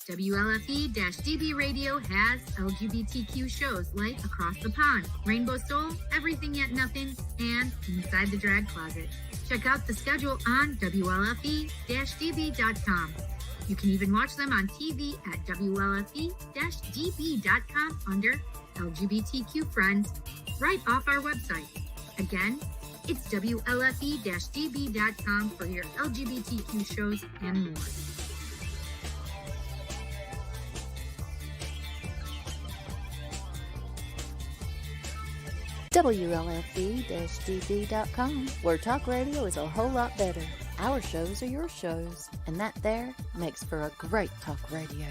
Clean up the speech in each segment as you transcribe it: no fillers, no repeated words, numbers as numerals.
WLFE-DB Radio has LGBTQ shows like Across the Pond, Rainbow Soul, Everything Yet Nothing, and Inside the Drag Closet. Check out the schedule on WLFE-DB.com. You can even watch them on TV at WLFE-DB.com under LGBTQ Friends, right off our website. Again, it's WLFE-DB.com for your LGBTQ shows and more. WLFE-DB.com, where talk radio is a whole lot better. Our shows are your shows, and that there makes for a great talk radio.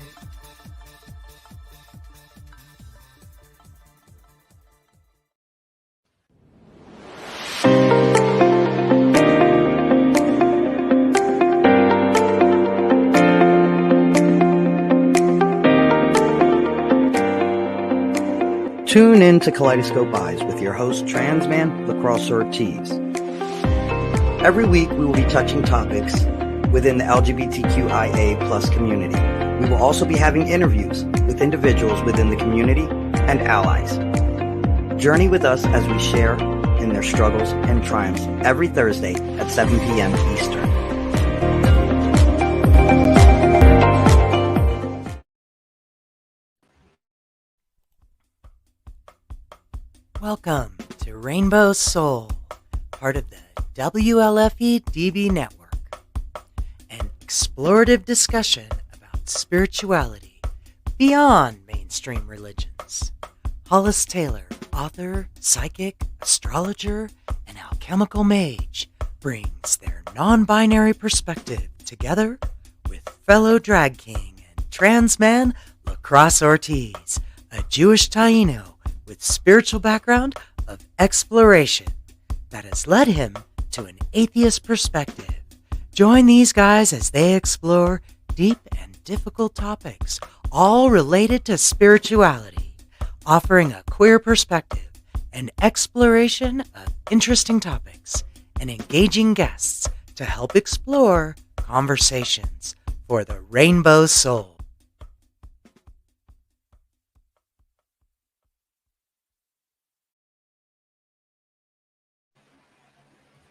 Tune in to Kaleidoscope Eyes with your host, trans man Lacrosse Ortiz. Every week, we will be touching topics within the LGBTQIA plus community. We will also be having interviews with individuals within the community and allies. Journey with us as we share in their struggles and triumphs every Thursday at 7 p.m. Eastern. Welcome to Rainbow Soul, part of the WLFE DB network, an explorative discussion about spirituality beyond mainstream religions. Hollis Taylor, author, psychic, astrologer, and alchemical mage, brings their non-binary perspective together with fellow drag king and trans man Lacrosse Ortiz, a Jewish Taino with spiritual background of exploration that has led him to an atheist perspective. Join these guys as they explore deep and difficult topics, all related to spirituality, offering a queer perspective and exploration of interesting topics and engaging guests to help explore conversations for the Rainbow Soul.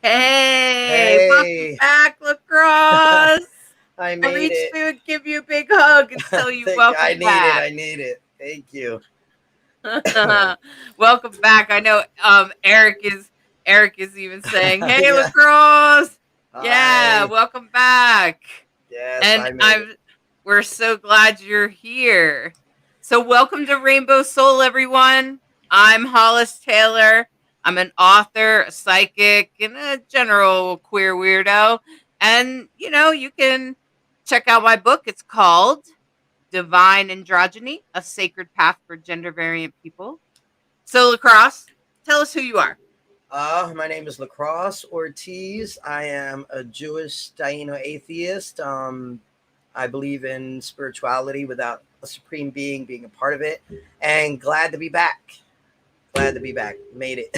Hey, welcome back, Lacrosse. I made I reached it. through and give you a big hug and tell you welcome back. I need it. Thank you. Welcome back. I know Eric is even saying, "Hey, Yeah. Lacrosse." Hi. Yeah, welcome back. Yes, And we're so glad you're here. So welcome to Rainbow Soul, everyone. I'm Hollis Taylor. I'm an author, a psychic, and a general queer weirdo. And, you can check out my book. It's called Divine Androgyny, A Sacred Path for Gender Variant People. So, Lacrosse, tell us who you are. My name is Lacrosse Ortiz. I am a Jewish Taino atheist. I believe in spirituality without a supreme being being a part of it. And glad to be back. Glad to be back. Made it.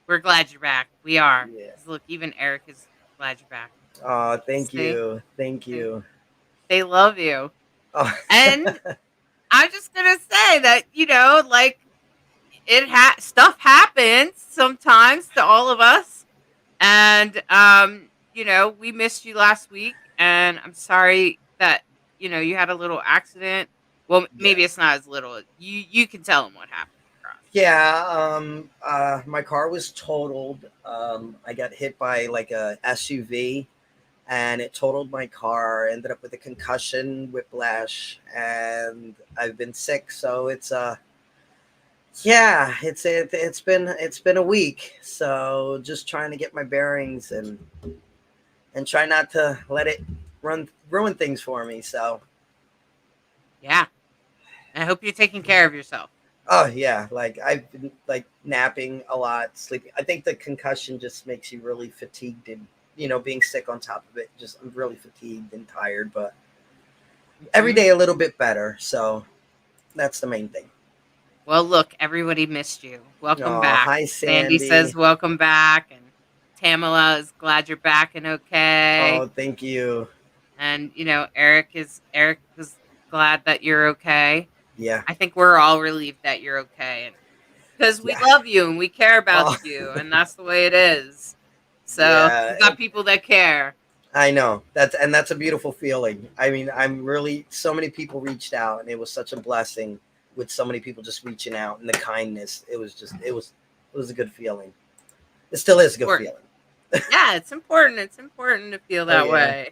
We're glad you're back. We are. Yeah. Look, even Eric is glad you're back. Oh, thank you. Thank you. They love you. Oh. And I'm just going to say that, stuff happens sometimes to all of us. And, we missed you last week. And I'm sorry that, you had a little accident. Well, maybe it's not as little. You can tell them what happened. Yeah, my car was totaled. I got hit by like a SUV, and it totaled my car. Ended up with a concussion, whiplash, and I've been sick. So it's been a week. So just trying to get my bearings and try not to let it ruin things for me. So yeah. I hope you're taking care of yourself. Oh yeah, I've been napping a lot, sleeping. I think the concussion just makes you really fatigued, and being sick on top of it, I'm really fatigued and tired. But every day a little bit better, so that's the main thing. Well, look, everybody missed you. Welcome back. Hi, Sandy says welcome back, and Tamala is glad you're back and okay. Oh, thank you. And Eric is glad that you're okay. Yeah. I think we're all relieved that you're okay, and because we Yeah. love you and we care about Oh, you, and that's the way it is. So yeah. you got people that care. I know that's a beautiful feeling. I mean, I'm really so many people reached out, and it was such a blessing with so many people just reaching out and the kindness. It was a good feeling. It still is a good Important. feeling. Yeah, it's important. It's important to feel Oh that yeah. way.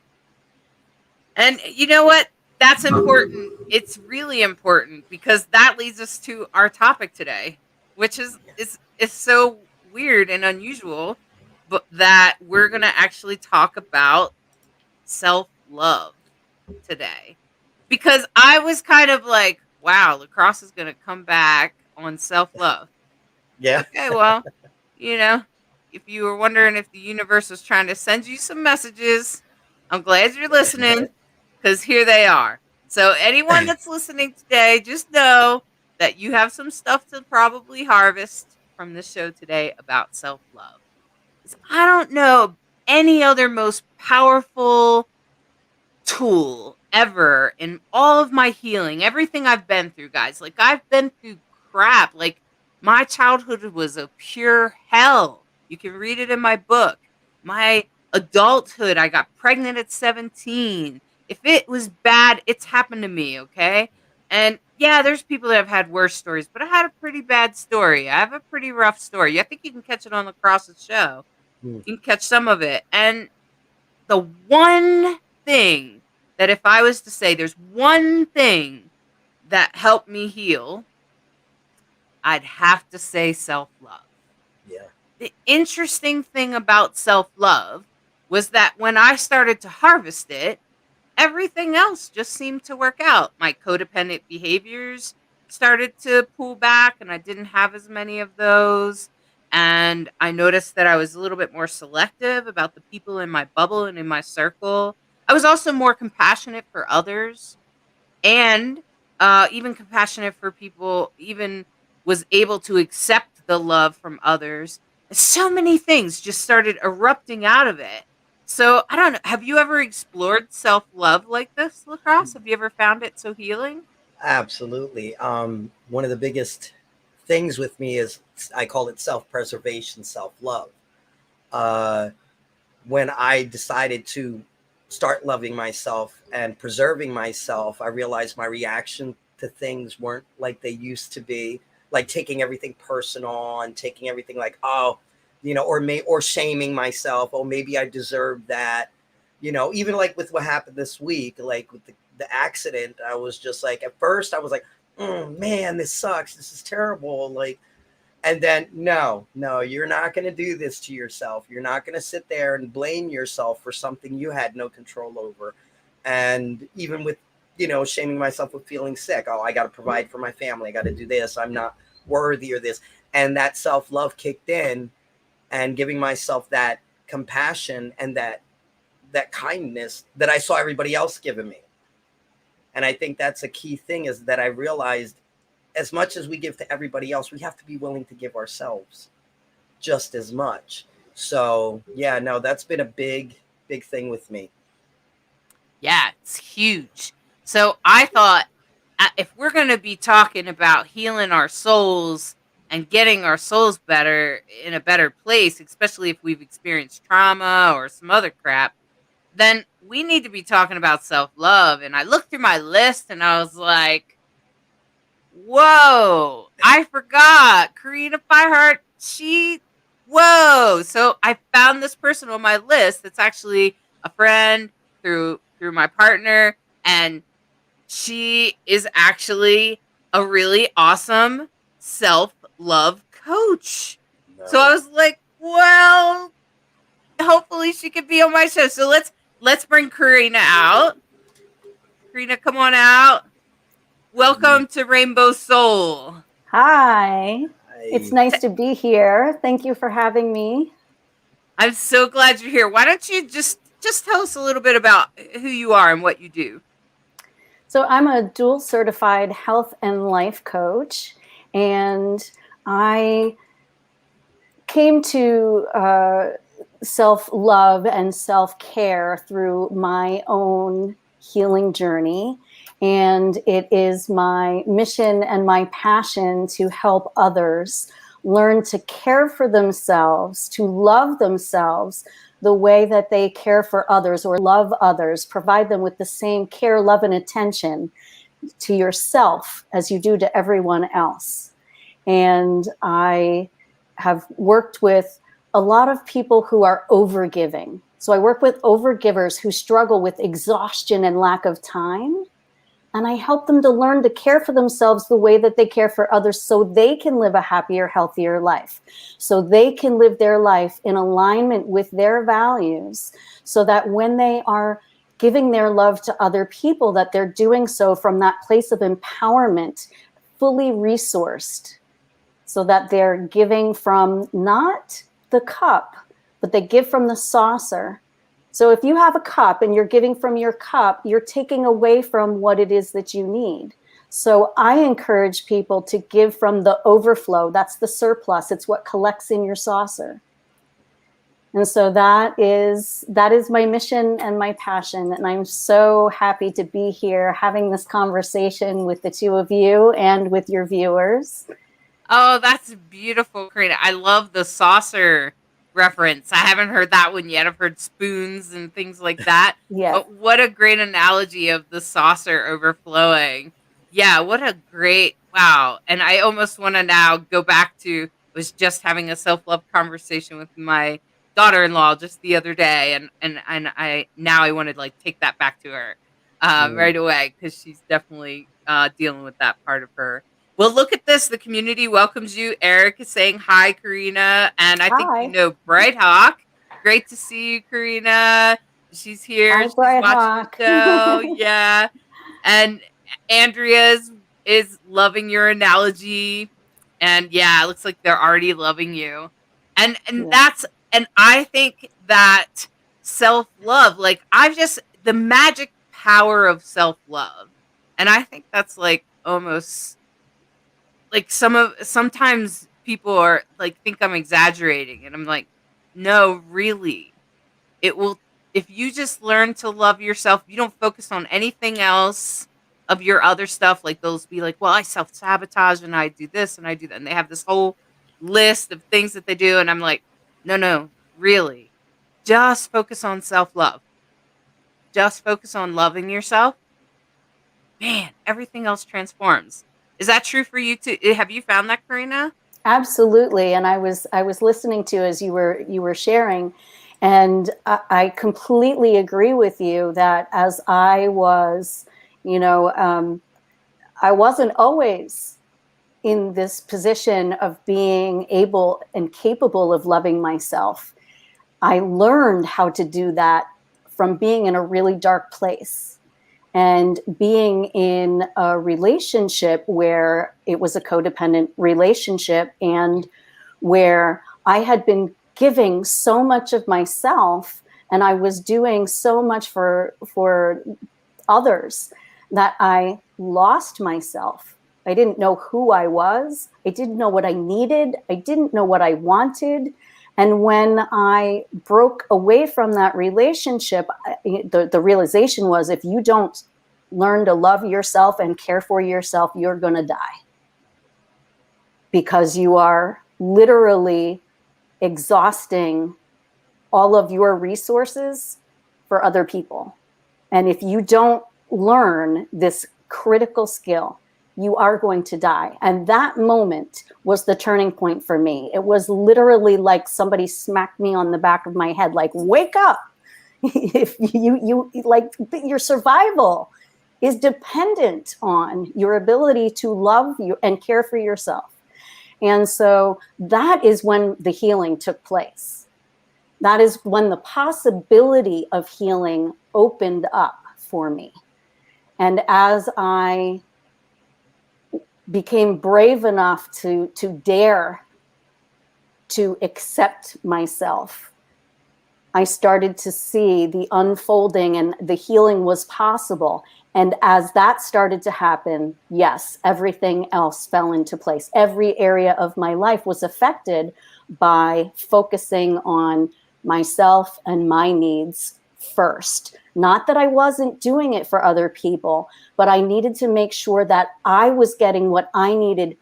And you know what? That's important. It's really important because that leads us to our topic today, which is so weird and unusual, but that we're going to actually talk about self-love today. Because I was kind of like, wow, lacrosse is going to come back on self-love. Yeah. Okay, well, you know, if you were wondering if the universe was trying to send you some messages, I'm glad you're listening because here they are. So, anyone that's listening today, just know that you have some stuff to probably harvest from this show today about self love. I don't know any other most powerful tool ever in all of my healing, everything I've been through, guys. Like, I've been through crap. Like, my childhood was a pure hell. You can read it in my book. My adulthood, I got pregnant at 17. If it was bad, it's happened to me, okay? And yeah, there's people that have had worse stories, but I had a pretty bad story. I have a pretty rough story. I think you can catch it on Lacrosse's show. Hmm. You can catch some of it. And the one thing that if I was to say there's one thing that helped me heal, I'd have to say self-love. Yeah. The interesting thing about self-love was that when I started to harvest it, everything else just seemed to work out. My codependent behaviors started to pull back, and I didn't have as many of those. And I noticed that I was a little bit more selective about the people in my bubble and in my circle. I was also more compassionate for others, and even compassionate for people, even was able to accept the love from others. So many things just started erupting out of it. So I don't know. Have you ever explored self love like this, Lacrosse? Have you ever found it so healing? Absolutely. One of the biggest things with me is I call it self-preservation, self-love. Uh, when I decided to start loving myself and preserving myself, I realized my reaction to things weren't like they used to be, like taking everything personal and taking everything like, oh, or shaming myself. Oh, maybe I deserve that. Even like with what happened this week, like with the accident, I was just like, at first I was like, man, this sucks. This is terrible. Like, and then, no, you're not going to do this to yourself. You're not going to sit there and blame yourself for something you had no control over. And even with, shaming myself with feeling sick. Oh, I got to provide for my family. I got to do this. I'm not worthy or this. And that self-love kicked in, and giving myself that compassion and that kindness that I saw everybody else giving me. And I think that's a key thing, is that I realized as much as we give to everybody else, we have to be willing to give ourselves just as much. So yeah, no, that's been a big, big thing with me. Yeah, it's huge. So I thought, if we're going to be talking about healing our souls and getting our souls better in a better place, especially if we've experienced trauma or some other crap, then we need to be talking about self love. And I looked through my list and I was like, whoa, I forgot Karina Fireheart. Whoa. So I found this person on my list that's actually a friend through my partner, and she is actually a really awesome self love coach. So I Nice. was like, well, hopefully she could be on my show. So let's bring Karina out. Karina, come on out. Welcome to Rainbow Soul. Hi, it's I, nice to be here. Thank you for having me. I'm so glad you're here. Why don't you just tell us a little bit about who you are and what you do? So, I'm a dual certified health and life coach, and I came to self-love and self-care through my own healing journey. And it is my mission and my passion to help others learn to care for themselves, to love themselves the way that they care for others or love others, provide them with the same care, love, and attention to yourself as you do to everyone else. And I have worked with a lot of people who are overgiving. So I work with overgivers who struggle with exhaustion and lack of time. And I help them to learn to care for themselves the way that they care for others so they can live a happier, healthier life. So they can live their life in alignment with their values so that when they are giving their love to other people, that they're doing so from that place of empowerment, fully resourced, so that they're giving from not the cup, but they give from the saucer. So if you have a cup and you're giving from your cup, you're taking away from what it is that you need. So I encourage people to give from the overflow. That's the surplus. It's what collects in your saucer. And so that is my mission and my passion. And I'm so happy to be here having this conversation with the two of you and with your viewers. Oh, that's beautiful, Karina. I love the saucer reference. I haven't heard that one yet. I've heard spoons and things like that. Yeah. But what a great analogy of the saucer overflowing. Yeah, what a great, wow. And I almost want to now go back to, was just having a self-love conversation with my daughter-in-law just the other day. And I now I want to like take that back to her right away, because she's definitely dealing with that part of her. Well, look at this. The community welcomes you. Eric is saying hi, Karina. And I think Hi. you know Bright Hawk. Great to see you, Karina. She's here. Hi, She's Bright watching Hawk. the show. Yeah. And Andrea is loving your analogy. And yeah, it looks like they're already loving you. And Yeah. and I think that self-love, like the magic power of self-love. And I think that's like almost like sometimes people are like think I'm exaggerating, and I'm like, no, really. It will, if you just learn to love yourself, you don't focus on anything else of your other stuff. Like those be like, well, I self-sabotage and I do this and I do that, and they have this whole list of things that they do, and I'm like, no, really. Just focus on self-love. Just focus on loving yourself. Man, everything else transforms. Is that true for you too? Have you found that, Karina? Absolutely. And I was listening to as you were sharing, and I completely agree with you that as I was, I wasn't always in this position of being able and capable of loving myself. I learned how to do that from being in a really dark place. And being in a relationship where it was a codependent relationship, and where I had been giving so much of myself and I was doing so much for others that I lost myself. I didn't know who I was. I didn't know what I needed. I didn't know what I wanted. And when I broke away from that relationship, the realization was, if you don't learn to love yourself and care for yourself, you're going to die. Because you are literally exhausting all of your resources for other people. And if you don't learn this critical skill, you are going to die. And that moment was the turning point for me. It was literally like somebody smacked me on the back of my head, like, wake up. If you like, your survival is dependent on your ability to love you and care for yourself. And so that is when the healing took place. That is when the possibility of healing opened up for me. And as I became brave enough to dare to accept myself, I started to see the unfolding, and the healing was possible. And as that started to happen, yes, everything else fell into place. Every area of my life was affected by focusing on myself and my needs first. Not that I wasn't doing it for other people, but I needed to make sure that I was getting what I needed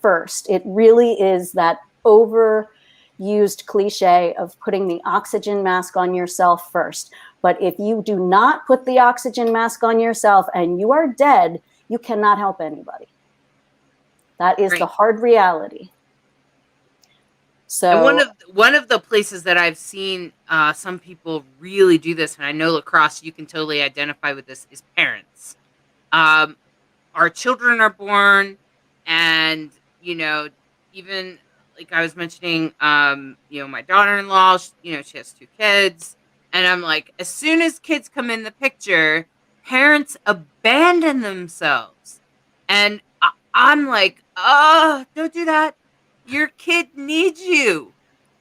first. It really is that overused cliche of putting the oxygen mask on yourself first. But if you do not put the oxygen mask on yourself and you are dead, you cannot help anybody. That is the hard reality. So, and one of the places that I've seen some people really do this, and I know Lacrosse, you can totally identify with this, is parents. Our children are born, and even like I was mentioning, my daughter-in-law, she has 2 kids, and I'm like, as soon as kids come in the picture, parents abandon themselves, and I'm like, oh, don't do that. Your kid needs you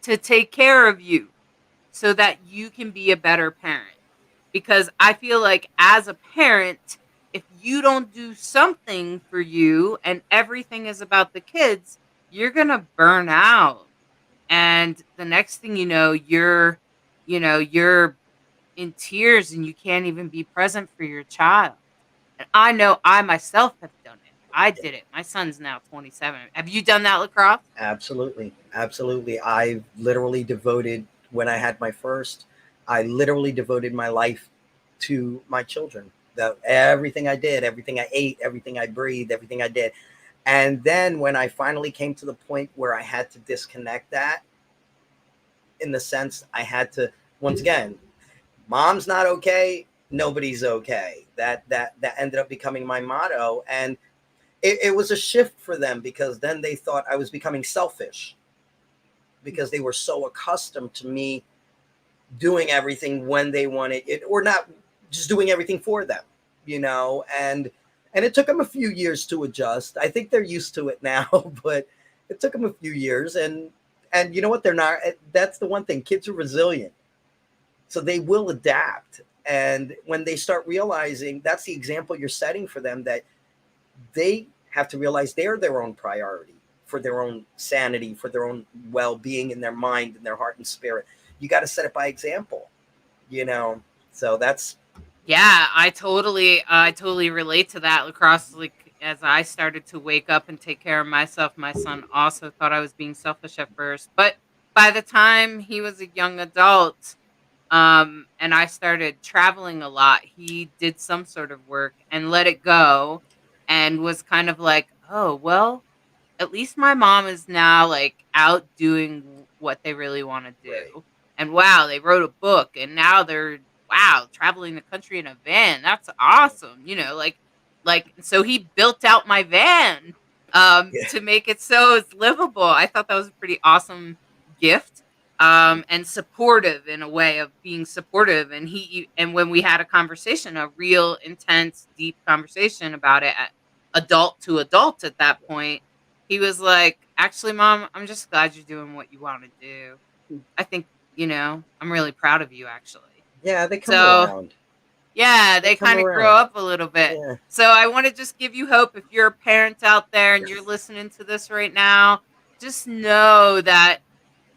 to take care of you so that you can be a better parent. Because I feel like as a parent, if you don't do something for you and everything is about the kids, you're going to burn out. And the next thing you know, you're in tears and you can't even be present for your child. And I know I myself have done it. I did it. My son's now 27. Have you done that, Lacrosse? Absolutely. Absolutely. I literally devoted, when I had my first, I literally devoted my life to my children. Everything I did, everything I ate, everything I breathed, everything I did. And then when I finally came to the point where I had to disconnect that, in the sense I had to, once again, mom's not okay, nobody's okay. That ended up becoming my motto. And it was a shift for them, because then they thought I was becoming selfish, because they were so accustomed to me doing everything when they wanted it, or not just doing everything for them, and it took them a few years to adjust. I think they're used to it now, but it took them a few years. And you know what? They're not, that's the one thing, kids are resilient, so they will adapt. And when they start realizing, that's the example you're setting for them, that they have to realize they're their own priority for their own sanity, for their own well-being in their mind and their heart and spirit. You got to set it by example, so that's. Yeah, I totally relate to that, Lacrosse. Like, as I started to wake up and take care of myself, my son also thought I was being selfish at first. But by the time he was a young adult, and I started traveling a lot, he did some sort of work and let it go, and was kind of like, oh, well, at least my mom is now like out doing what they really want to do. Right. And wow, they wrote a book and now they're traveling the country in a van. That's awesome. So he built out my van Yeah. to make it so it's livable. I thought that was a pretty awesome gift. And supportive, in a way of being supportive. And when we had a conversation, a real intense, deep conversation about it, adult to adult at that point, he was like, actually, Mom, I'm just glad you're doing what you want to do. I think, I'm really proud of you, actually. Yeah, they come So, around. yeah, they come kind of grow around. up a little bit. Yeah. So I want to just give you hope. If you're a parent out there and you're listening to this right now, just know that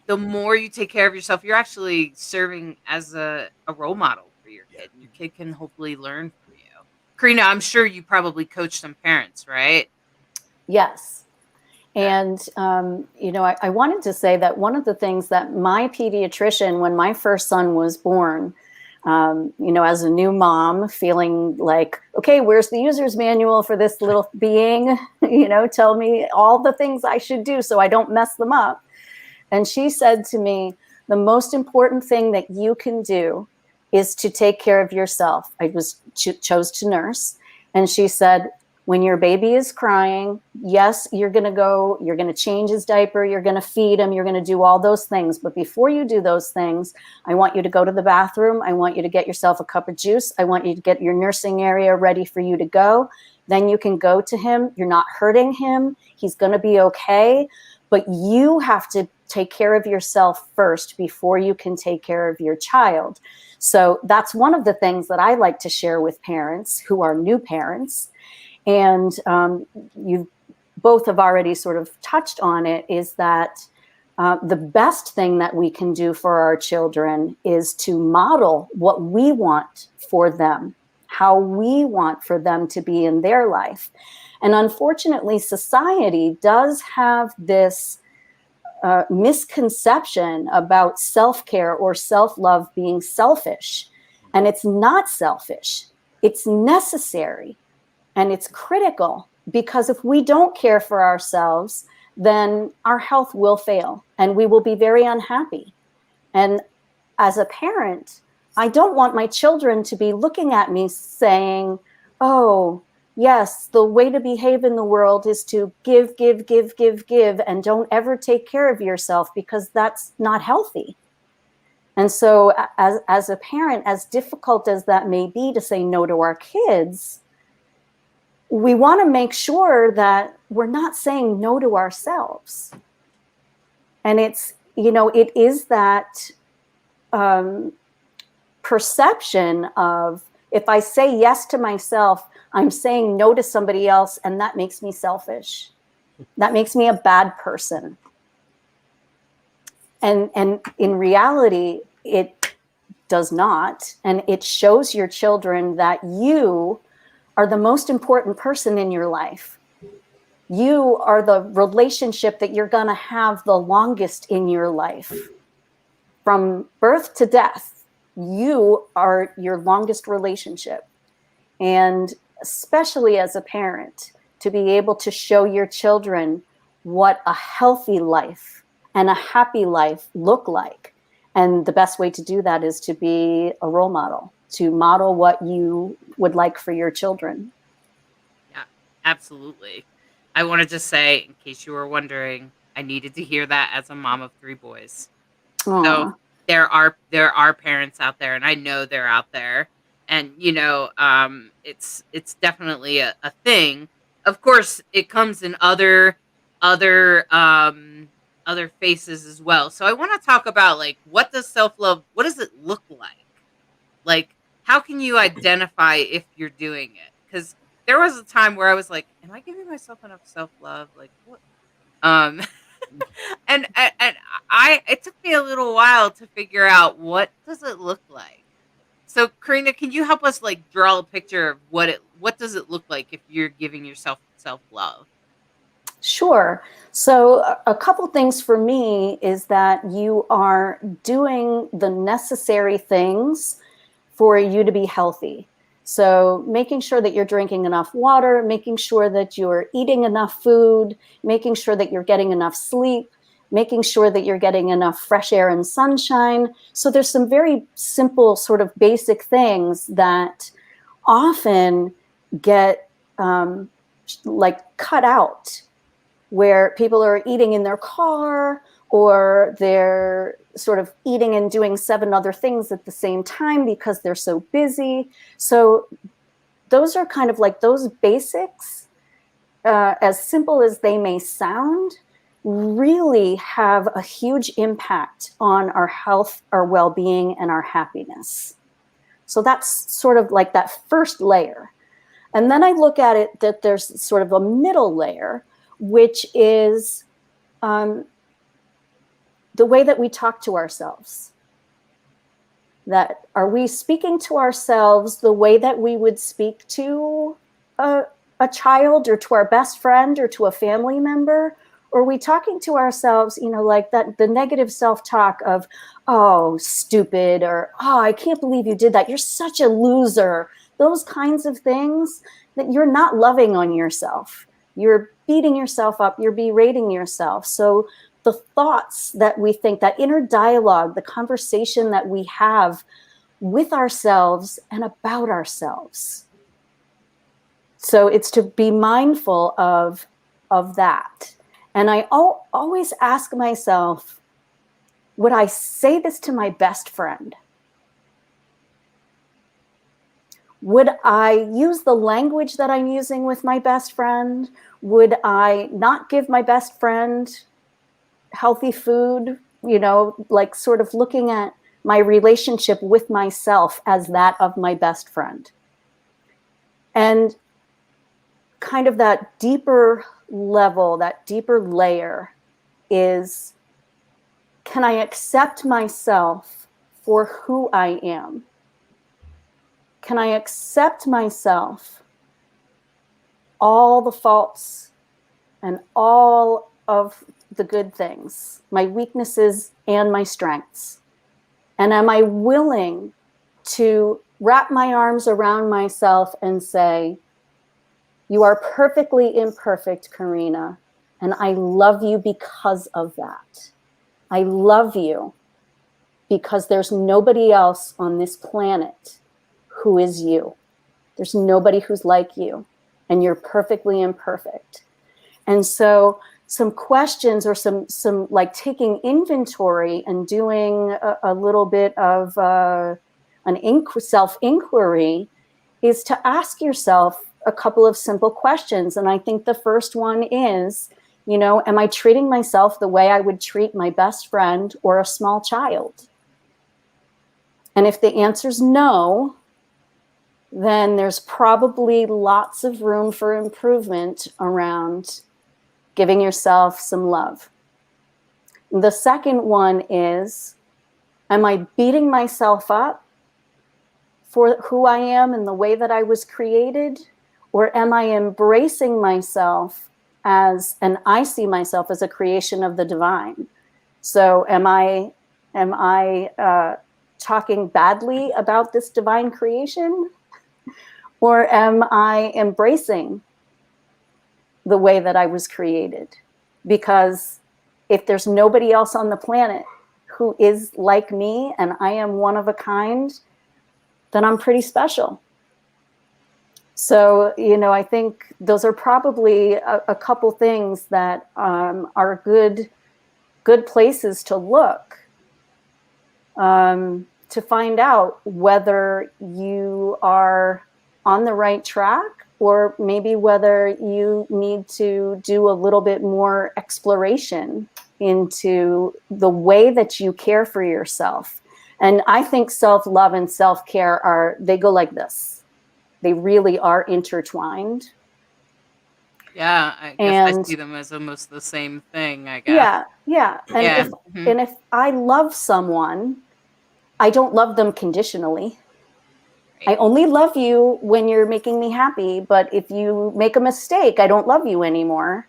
the more you take care of yourself, you're actually serving as a role model for your kid. And your kid can hopefully learn from you. Karina, I'm sure you probably coach some parents, right? yes. And, I wanted to say that one of the things that my pediatrician, when my first son was born, as a new mom, feeling like, okay, where's the user's manual for this little being? Tell me all the things I should do so I don't mess them up. And she said to me, the most important thing that you can do is to take care of yourself. I chose to nurse. And she said, when your baby is crying, yes, you're going to change his diaper, you're going to feed him, you're going to do all those things. But before you do those things, I want you to go to the bathroom. I want you to get yourself a cup of juice. I want you to get your nursing area ready for you to go. Then you can go to him. You're not hurting him. He's going to be okay. But you have to take care of yourself first before you can take care of your child. So that's one of the things that I like to share with parents who are new parents. And you both have already sort of touched on it, is that The best thing that we can do for our children is to model what we want for them, how we want for them to be in their life. And unfortunately, society does have this misconception about self-care or self-love being selfish. And it's not selfish. It's necessary and it's critical, because if we don't care for ourselves, then our health will fail and we will be very unhappy. And as a parent, I don't want my children to be looking at me saying, oh, yes, the way to behave in the world is to give, and don't ever take care of yourself, because that's not healthy. And so as a parent, as difficult as that may be to say no to our kids, we want to make sure that we're not saying no to ourselves. And it's, it is that perception of, if I say yes to myself, I'm saying no to somebody else, and that makes me selfish. That makes me a bad person. And in reality, it does not. And it shows your children that you are the most important person in your life. You are the relationship that you're going to have the longest in your life. From birth to death, you are your longest relationship. And especially as a parent, to be able to show your children what a healthy life and a happy life look like. And the best way to do that is to be a role model, to model what you would like for your children. Yeah, absolutely. I want to just say, in case you were wondering, I needed to hear that as a mom of 3 boys. Aww. So there are parents out there, and I know they're out there, and it's definitely a thing. Of course, it comes in other faces as well. So I want to talk about, like, what does self-love, what does it look like? Like, how can you identify if you're doing it? Because there was a time where I was like, am I giving myself enough self-love? Like, what? And it took me a little while to figure out, what does it look like? So Karina, can you help us, like, draw a picture of what does it look like if you're giving yourself self-love? Sure. So a couple things for me is that you are doing the necessary things for you to be healthy. So making sure that you're drinking enough water, making sure that you're eating enough food, making sure that you're getting enough sleep, making sure that you're getting enough fresh air and sunshine. So there's some very simple sort of basic things that often get like cut out, where people are eating in their car, or they're sort of eating and doing 7 other things at the same time because they're so busy. So those are kind of like those basics, as simple as they may sound, really have a huge impact on our health, our well-being, and our happiness. So that's sort of like that first layer. And then I look at it that there's sort of a middle layer, which is the way that we talk to ourselves. That, are we speaking to ourselves the way that we would speak to a child, or to our best friend, or to a family member? Or are we talking to ourselves, like that, the negative self-talk of, oh, stupid, or, oh, I can't believe you did that, you're such a loser. Those kinds of things, that you're not loving on yourself. You're beating yourself up, you're berating yourself. So the thoughts that we think, that inner dialogue, the conversation that we have with ourselves and about ourselves. So it's to be mindful of that. And I always ask myself, would I say this to my best friend? Would I use the language that I'm using with my best friend? Would I not give my best friend healthy food? Like sort of looking at my relationship with myself as that of my best friend. And kind of that deeper level, that deeper layer is can I accept myself for who I am? Can I accept myself, all the faults and all of the good things, my weaknesses and my strengths? And am I willing to wrap my arms around myself and say, you are perfectly imperfect, Karina, and I love you because of that. I love you because there's nobody else on this planet who is you. There's nobody who's like you, and you're perfectly imperfect. And so some questions, or some like taking inventory and doing a little bit of self-inquiry, is to ask yourself a couple of simple questions. And I think the first one is, am I treating myself the way I would treat my best friend or a small child? And if the answer is no, then there's probably lots of room for improvement around giving yourself some love. The second one is, am I beating myself up for who I am and the way that I was created? Or am I embracing myself and I see myself as a creation of the divine? So am I talking badly about this divine creation? Or am I embracing the way that I was created? Because if there's nobody else on the planet who is like me and I am one of a kind, then I'm pretty special. So, I think those are probably a couple things that are good places to look to find out whether you are on the right track, or maybe whether you need to do a little bit more exploration into the way that you care for yourself. And I think self-love and self-care they go like this. They really are intertwined. Yeah, I guess I see them as almost the same thing, I guess. Yeah. And if I love someone, I don't love them conditionally. I only love you when you're making me happy, but if you make a mistake, I don't love you anymore.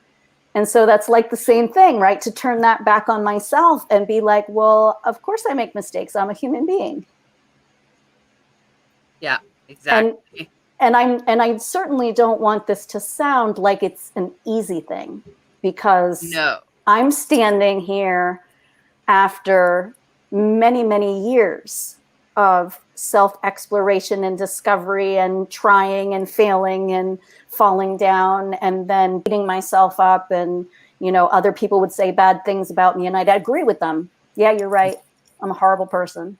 And so that's like the same thing, right? To turn that back on myself and be like, well, of course I make mistakes. I'm a human being. Yeah, exactly. And I certainly don't want this to sound like it's an easy thing, because I'm standing here after many, many years of self-exploration and discovery and trying and failing and falling down and then beating myself up. And, other people would say bad things about me and I'd agree with them. Yeah, you're right. I'm a horrible person.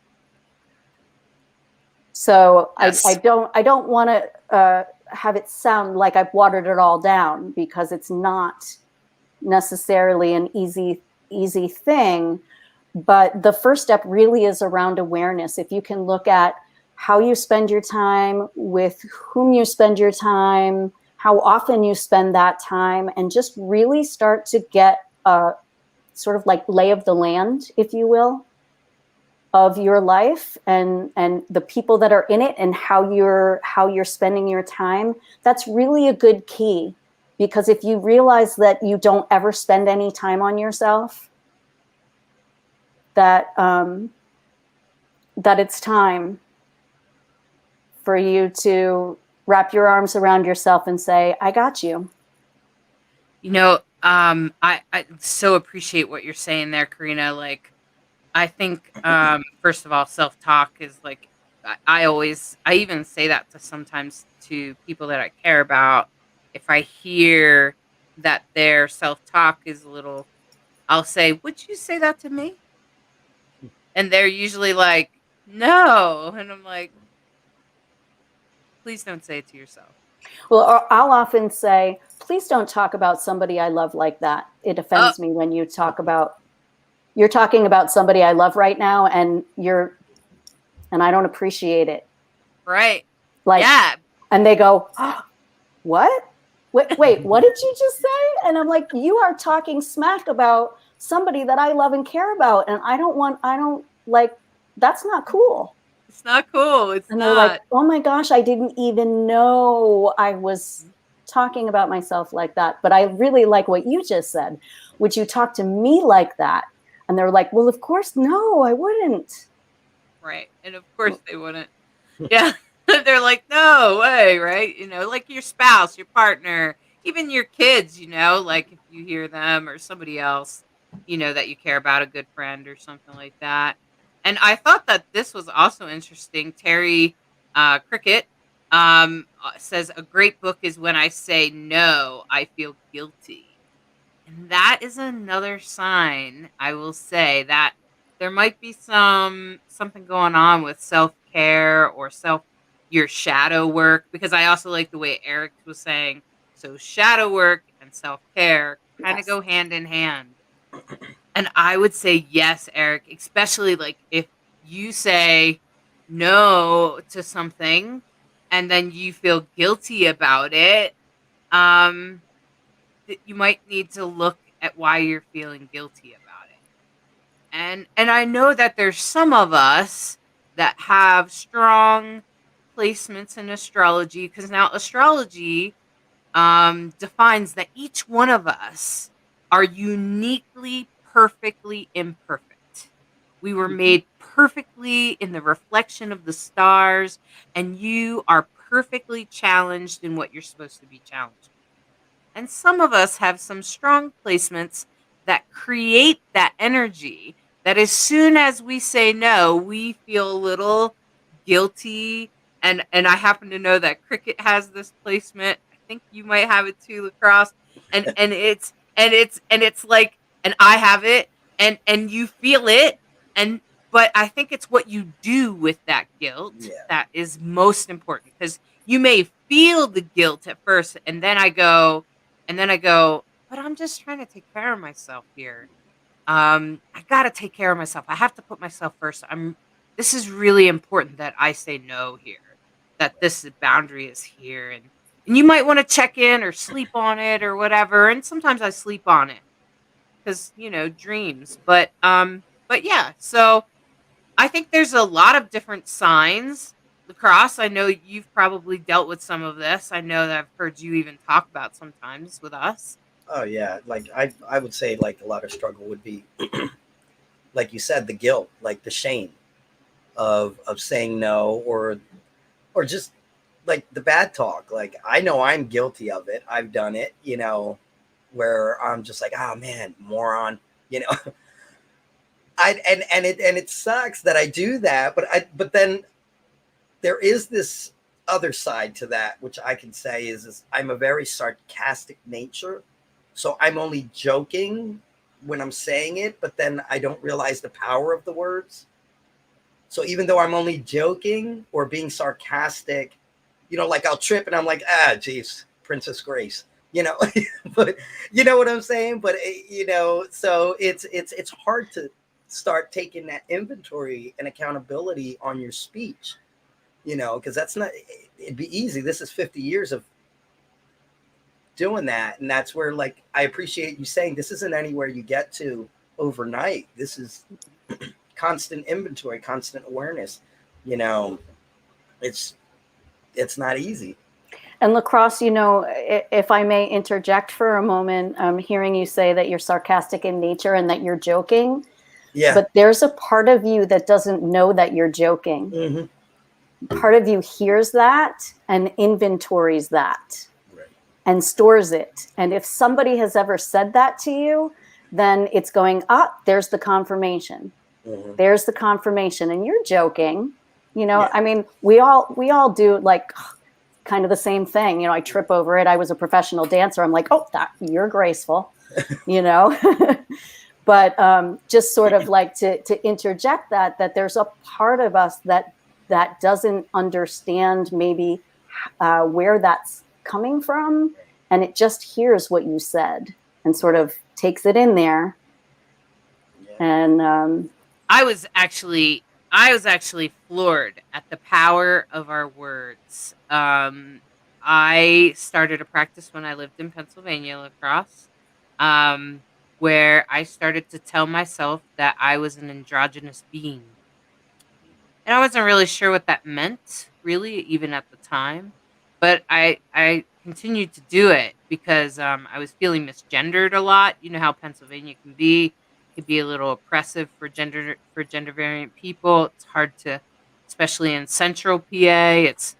So yes. I don't want to have it sound like I've watered it all down, because it's not necessarily an easy thing. But the first step really is around awareness. If you can look at how you spend your time, with whom you spend your time, how often you spend that time, and just really start to get a sort of like lay of the land, if you will, of your life and the people that are in it and how you're spending your time, that's really a good key. Because if you realize that you don't ever spend any time on yourself, that it's time for you to wrap your arms around yourself and say, I got you. I so appreciate what you're saying there, Karina. Like, I think, first of all, self-talk is like, I even say that sometimes to people that I care about. If I hear that their self-talk is a little, I'll say, would you say that to me? And they're usually like, no. And I'm like, please don't say it to yourself. Well, I'll often say, please don't talk about somebody I love like that. It offends me when you're talking about somebody I love right now, and I don't appreciate it. Right. Like, yeah. And they go, oh, what? Wait, what did you just say? And I'm like, you are talking smack about somebody that I love and care about, and I don't like, that's not cool. It's not cool. It's and they're like, not. oh my gosh, I didn't even know I was talking about myself like that. But I really like what you just said. Would you talk to me like that? And they're like, well, of course, no, I wouldn't. Right. And of course they wouldn't. Yeah. They're like, no way, right? Like your spouse, your partner, even your kids, like if you hear them or somebody else, that you care about, a good friend or something like that. And I thought that this was also interesting. Terry Cricket says, a great book is When I Say No, I Feel Guilty. And that is another sign, I will say, that there might be something going on with self-care or your shadow work, because I also like the way Eric was saying, so shadow work and self-care kind of Yes. go hand in hand. And I would say yes, Eric, especially like if you say no to something and then you feel guilty about it, um you might need to look at why you're feeling guilty about it. And I know that there's some of us that have strong placements in astrology, because now astrology defines that each one of us are uniquely, perfectly imperfect. We were made perfectly in the reflection of the stars, and you are perfectly challenged in what you're supposed to be challenged. And some of us have some strong placements that create that energy that as soon as we say no, we feel a little guilty. And I happen to know that Cricket has this placement. I think you might have it too, Lacrosse. And it's like, and I have it, and you feel it. And but I think it's what you do with that guilt that is most important, because you may feel the guilt at first, and then I go, but I'm just trying to take care of myself here. I gotta take care of myself. I have to put myself first. This is really important that I say no here, that this boundary is here. And you might want to check in or sleep on it or whatever. And sometimes I sleep on it because, dreams. But yeah, so I think there's a lot of different signs. Lacrosse, I know you've probably dealt with some of this. I know that I've heard you even talk about sometimes with us. Oh yeah, like I would say like a lot of struggle would be like you said, the guilt, like the shame of saying no, or just like the bad talk. Like I know I'm guilty of it. I've done it, where I'm just like, oh man, moron, you know. And it sucks that I do that, but then there is this other side to that, which I can say is I'm a very sarcastic nature. So I'm only joking when I'm saying it, but then I don't realize the power of the words. So even though I'm only joking or being sarcastic, like I'll trip and I'm like, geez, Princess Grace, but you know what I'm saying? But so it's hard to start taking that inventory and accountability on your speech, because it'd be easy. This is 50 years of doing that. And that's where, like, I appreciate you saying this isn't anywhere you get to overnight. This is constant inventory, constant awareness. It's not easy. And Lacrosse, if I may interject for a moment, hearing you say that you're sarcastic in nature and that you're joking. Yeah. But there's a part of you that doesn't know that you're joking. Mm-hmm. Part of you hears that and inventories that. Right. And stores it. And if somebody has ever said that to you, then it's going, there's the confirmation. Mm-hmm. There's the confirmation. And you're joking. Yeah. I mean, we all do like kind of the same thing. I trip over it. I was a professional dancer. I'm like, you're graceful, But just sort of like to interject that there's a part of us that doesn't understand maybe where that's coming from, and it just hears what you said and sort of takes it in there. Yeah. And I was actually floored at the power of our words. I started a practice when I lived in Pennsylvania, Lacrosse. where I started to tell myself that I was an androgynous being. And I wasn't really sure what that meant, really, even at the time. But I continued to do it because I was feeling misgendered a lot. You know how Pennsylvania can be. It can be a little oppressive for gender variant people. It's hard to, especially in Central PA. It's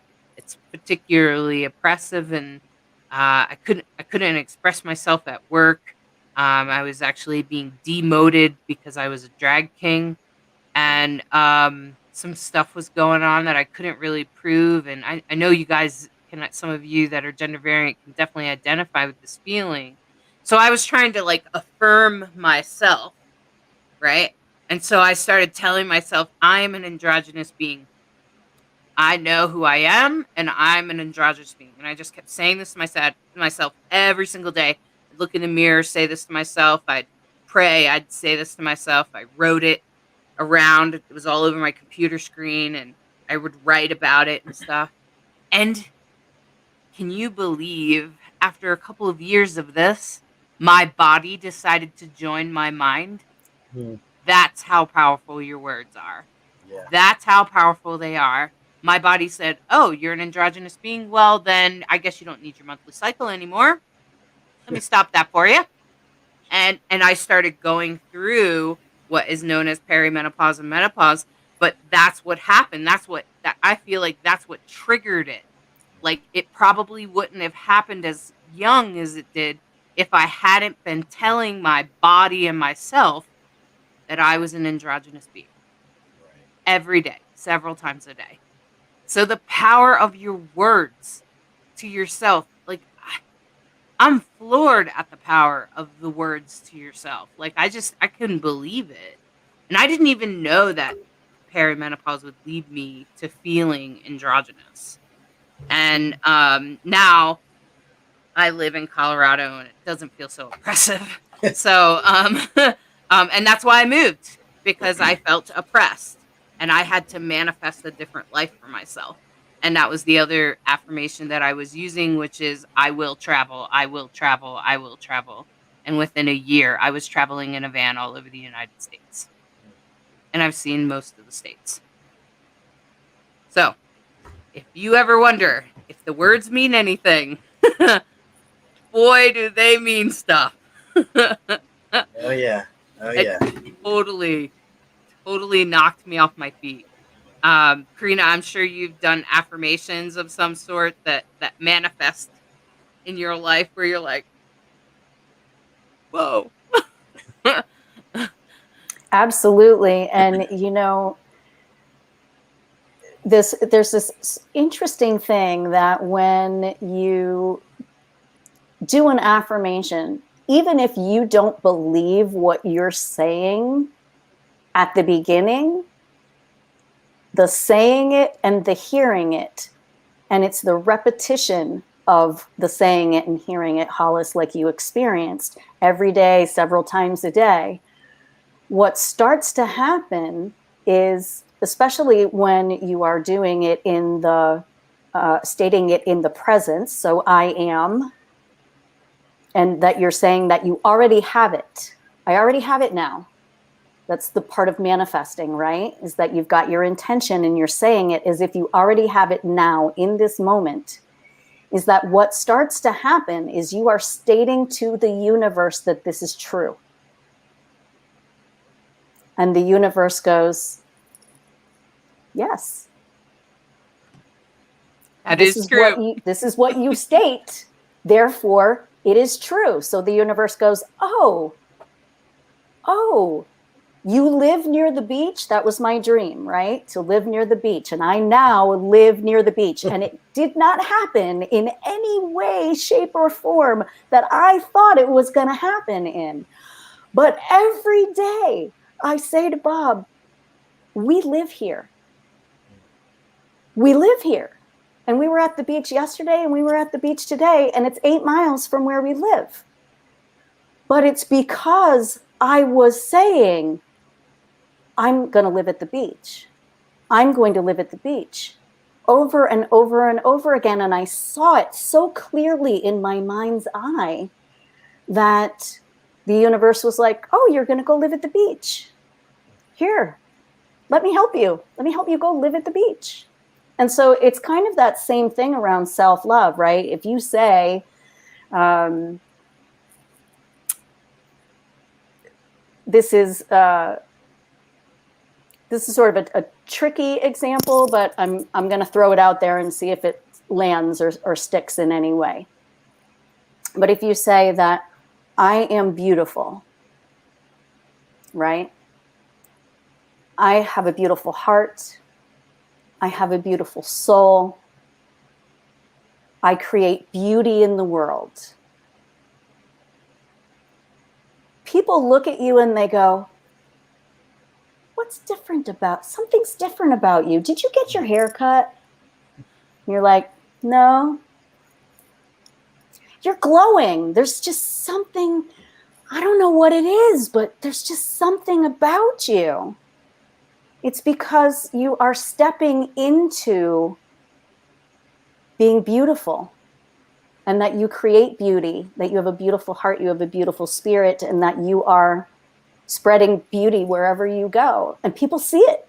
particularly oppressive, and I couldn't express myself at work. I was actually being demoted because I was a drag king, and some stuff was going on that I couldn't really prove. And I know you guys can, some of you that are gender variant can definitely identify with this feeling. So I was trying to like affirm myself, right? And so I started telling myself, I am an androgynous being. I know who I am, and I'm an androgynous being. And I just kept saying this to myself every single day. I'd look in the mirror, say this to myself. I'd pray. I'd say this to myself. I wrote it around. It was all over my computer screen, and I would write about it and stuff. And can you believe, after a couple of years of this, my body decided to join my mind? Hmm. That's how powerful your words are. Yeah. That's how powerful they are. My body said, "Oh, you're an androgynous being. Well, then I guess you don't need your monthly cycle anymore. Let me stop that for you." And I started going through what is known as perimenopause and menopause. But that's what happened. That I feel like that's what triggered it. Like, it probably wouldn't have happened as young as it did if I hadn't been telling my body and myself that I was an androgynous being Right. every day, several times a day. So the power of your words to yourself, like, I'm floored at the power of the words to yourself. Like, I couldn't believe it. And I didn't even know that perimenopause would lead me to feeling androgynous. And now I live in Colorado, and it doesn't feel so oppressive. So, and that's why I moved, because I felt oppressed and I had to manifest a different life for myself. And that was the other affirmation that I was using, which is, I will travel, I will travel, I will travel. And within a year, I was traveling in a van all over the United States. And I've seen most of the states. So, if you ever wonder if the words mean anything, boy, do they mean stuff. Oh yeah. Oh yeah. It totally knocked me off my feet. Karina, I'm sure you've done affirmations of some sort that manifest in your life where you're like, whoa. Absolutely. And there's this interesting thing that when you do an affirmation, even if you don't believe what you're saying at the beginning, the saying it and the hearing it, and it's the repetition of the saying it and hearing it, Hollis, like you experienced every day, several times a day, what starts to happen is, especially when you are doing it in the, stating it in the presence, so I am, and that you're saying that you already have it. I already have it now. That's the part of manifesting, right? Is that you've got your intention and you're saying it as if you already have it now in this moment. Is that what starts to happen is you are stating to the universe that this is true. And the universe goes, yes. That is true. This is what you state. Therefore, it is true. So the universe goes, oh, you live near the beach? That was my dream, right? To live near the beach. And I now live near the beach. And it did not happen in any way, shape, or form that I thought it was going to happen in. But every day I say to Bob, we live here. We live here. And we were at the beach yesterday and we were at the beach today, and it's 8 miles from where we live. But it's because I was saying, I'm going to live at the beach. I'm going to live at the beach over and over and over again. And I saw it so clearly in my mind's eye that the universe was like, oh, you're going to go live at the beach. Here, let me help you. Let me help you go live at the beach. And so it's kind of that same thing around self-love, right? If you say, this is sort of a tricky example, but I'm going to throw it out there and see if it lands or sticks in any way. But if you say that I am beautiful, right? I have a beautiful heart. I have a beautiful soul. I create beauty in the world. People look at you and they go, what's different about, something's different about you. Did you get your hair cut? You're like, no. You're glowing. There's just something, I don't know what it is, but there's just something about you. It's because you are stepping into being beautiful, and that you create beauty, that you have a beautiful heart, you have a beautiful spirit, and that you are spreading beauty wherever you go. And people see it.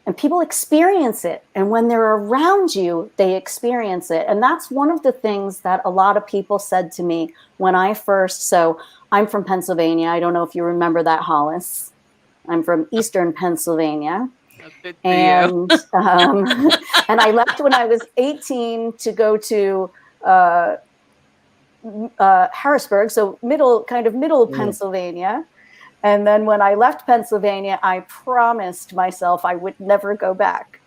And people experience it. And when they're around you, they experience it. And that's one of the things that a lot of people said to me when I first, so I'm from Pennsylvania. I don't know if you remember that, Hollis. I'm from Eastern Pennsylvania. Good for And and I left when I was 18 to go to Harrisburg, so middle Pennsylvania. And then when I left Pennsylvania, I promised myself I would never go back.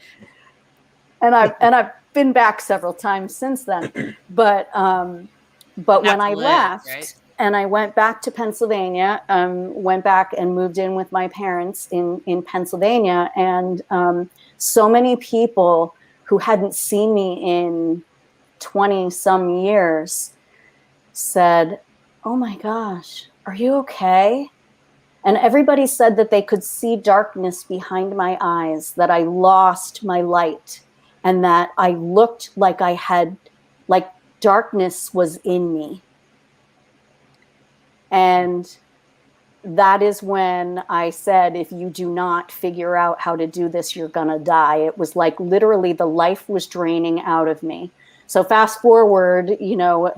And I've been back several times since then. But when I left, right? And I went back to Pennsylvania, went back and moved in with my parents in Pennsylvania. And so many people who hadn't seen me in 20 some years said, oh my gosh, are you okay? And everybody said that they could see darkness behind my eyes, that I lost my light, and that I looked like like darkness was in me. And that is when I said, if you do not figure out how to do this, you're gonna die. It was like literally the life was draining out of me. So fast forward,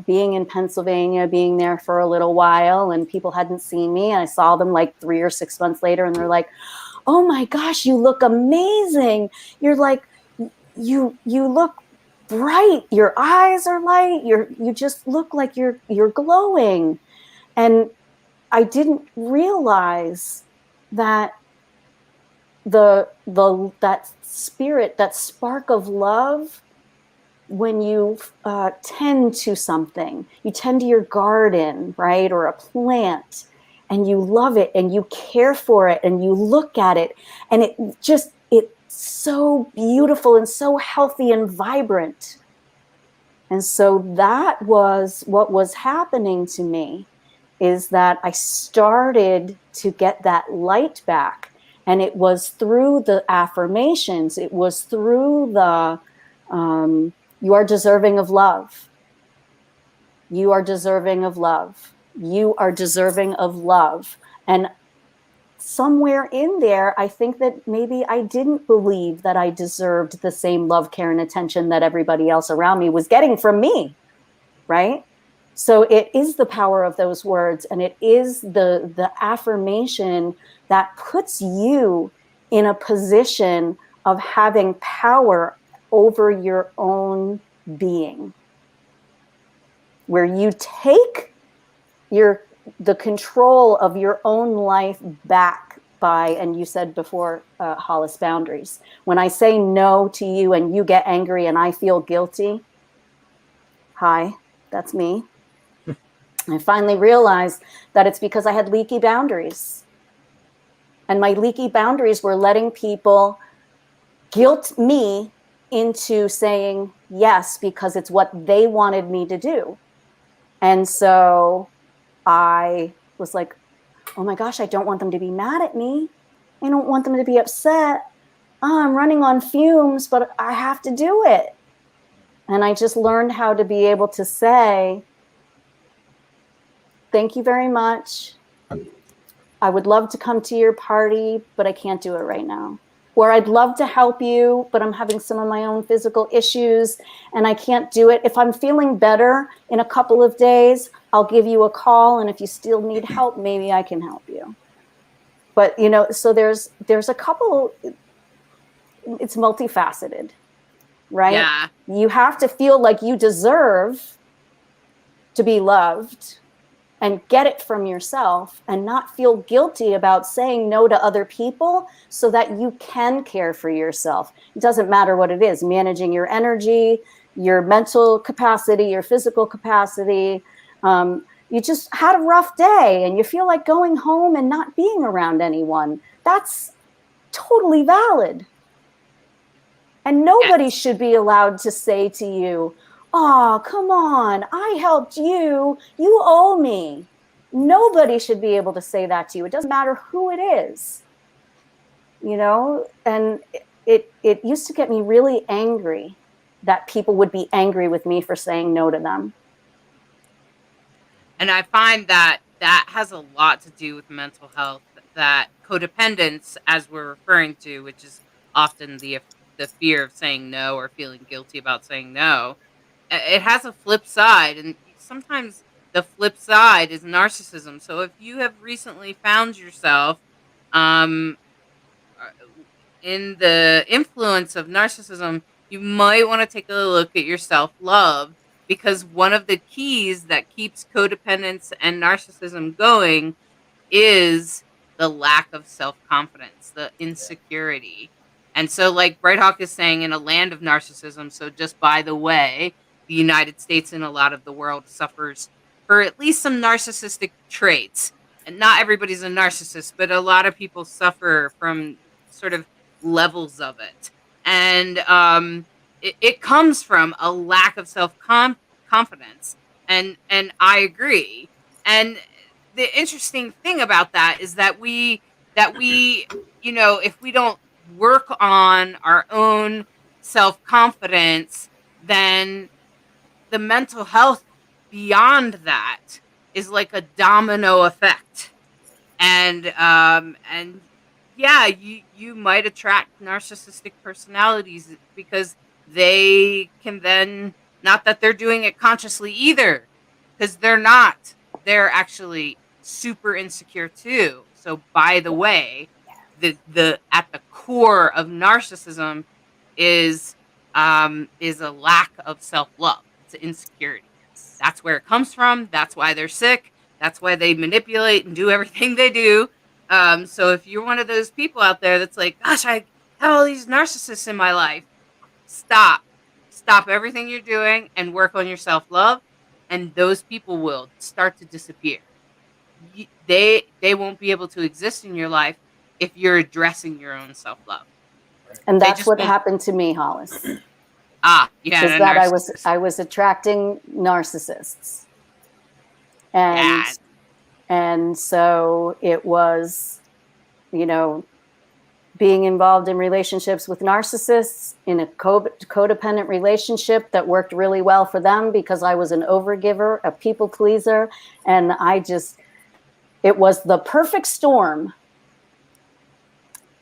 being in Pennsylvania, being there for a little while, and people hadn't seen me. I saw them like 3 or 6 months later, and they're like, oh my gosh, you look amazing. You're like, you look bright. Your eyes are light. You just look like you're glowing. And I didn't realize that that spirit, that spark of love, when you tend to something, you tend to your garden, right, or a plant, and you love it and you care for it and you look at it, and it's so beautiful and so healthy and vibrant. And so that was what was happening to me, is that I started to get that light back. And it was through the affirmations, it was through the you are deserving of love. You are deserving of love. You are deserving of love. And somewhere in there, I think that maybe I didn't believe that I deserved the same love, care, and attention that everybody else around me was getting from me, right? So it is the power of those words, and it is the affirmation that puts you in a position of having power over your own being, where you take the control of your own life back by, and you said before, Hollis, boundaries. When I say no to you and you get angry and I feel guilty, hi, that's me. I finally realized that it's because I had leaky boundaries. And my leaky boundaries were letting people guilt me into saying yes because it's what they wanted me to do. And so I was like, oh my gosh, I don't want them to be mad at me. I don't want them to be upset. Oh, I'm running on fumes, but I have to do it. And I just learned how to be able to say, thank you very much. I would love to come to your party, but I can't do it right now. Or I'd love to help you, but I'm having some of my own physical issues and I can't do it. If I'm feeling better in a couple of days, I'll give you a call. And if you still need help, maybe I can help you. But, so there's a couple, it's multifaceted, right? Yeah. You have to feel like you deserve to be loved and get it from yourself and not feel guilty about saying no to other people so that you can care for yourself. It doesn't matter what it is, managing your energy, your mental capacity, your physical capacity. You just had a rough day and you feel like going home and not being around anyone. That's totally valid. And nobody should be allowed to say to you, oh, come on, I helped you. You owe me. Nobody should be able to say that to you. It doesn't matter who it is, and it used to get me really angry that people would be angry with me for saying no to them. And I find that has a lot to do with mental health, that codependence, as we're referring to, which is often the fear of saying no or feeling guilty about saying no. It has a flip side, and sometimes the flip side is narcissism. So if you have recently found yourself in the influence of narcissism, you might want to take a look at your self-love, because one of the keys that keeps codependence and narcissism going is the lack of self-confidence, the insecurity. And so, like Brighthawk is saying, in a land of narcissism, so just by the way, the United States and a lot of the world suffers for at least some narcissistic traits. And not everybody's a narcissist, but a lot of people suffer from sort of levels of it. And it comes from a lack of self-confidence. And I agree. And the interesting thing about that is that we if we don't work on our own self-confidence, then the mental health beyond that is like a domino effect. And yeah, you might attract narcissistic personalities because they can then, not that they're doing it consciously either, because they're not. They're actually super insecure too. So by the way, the at the core of narcissism is a lack of self-love. It's an insecurity. That's where it comes from. That's why they're sick. That's why they manipulate and do everything they do. So if you're one of those people out there that's like, gosh, I have all these narcissists in my life, stop everything you're doing and work on your self-love, and those people will start to disappear. They won't be able to exist in your life if you're addressing your own self-love. And that's what happened to me, Hollis. Yeah, is that I was attracting narcissists, and so it was, being involved in relationships with narcissists, in a codependent relationship that worked really well for them because I was an overgiver, a people pleaser, and it was the perfect storm.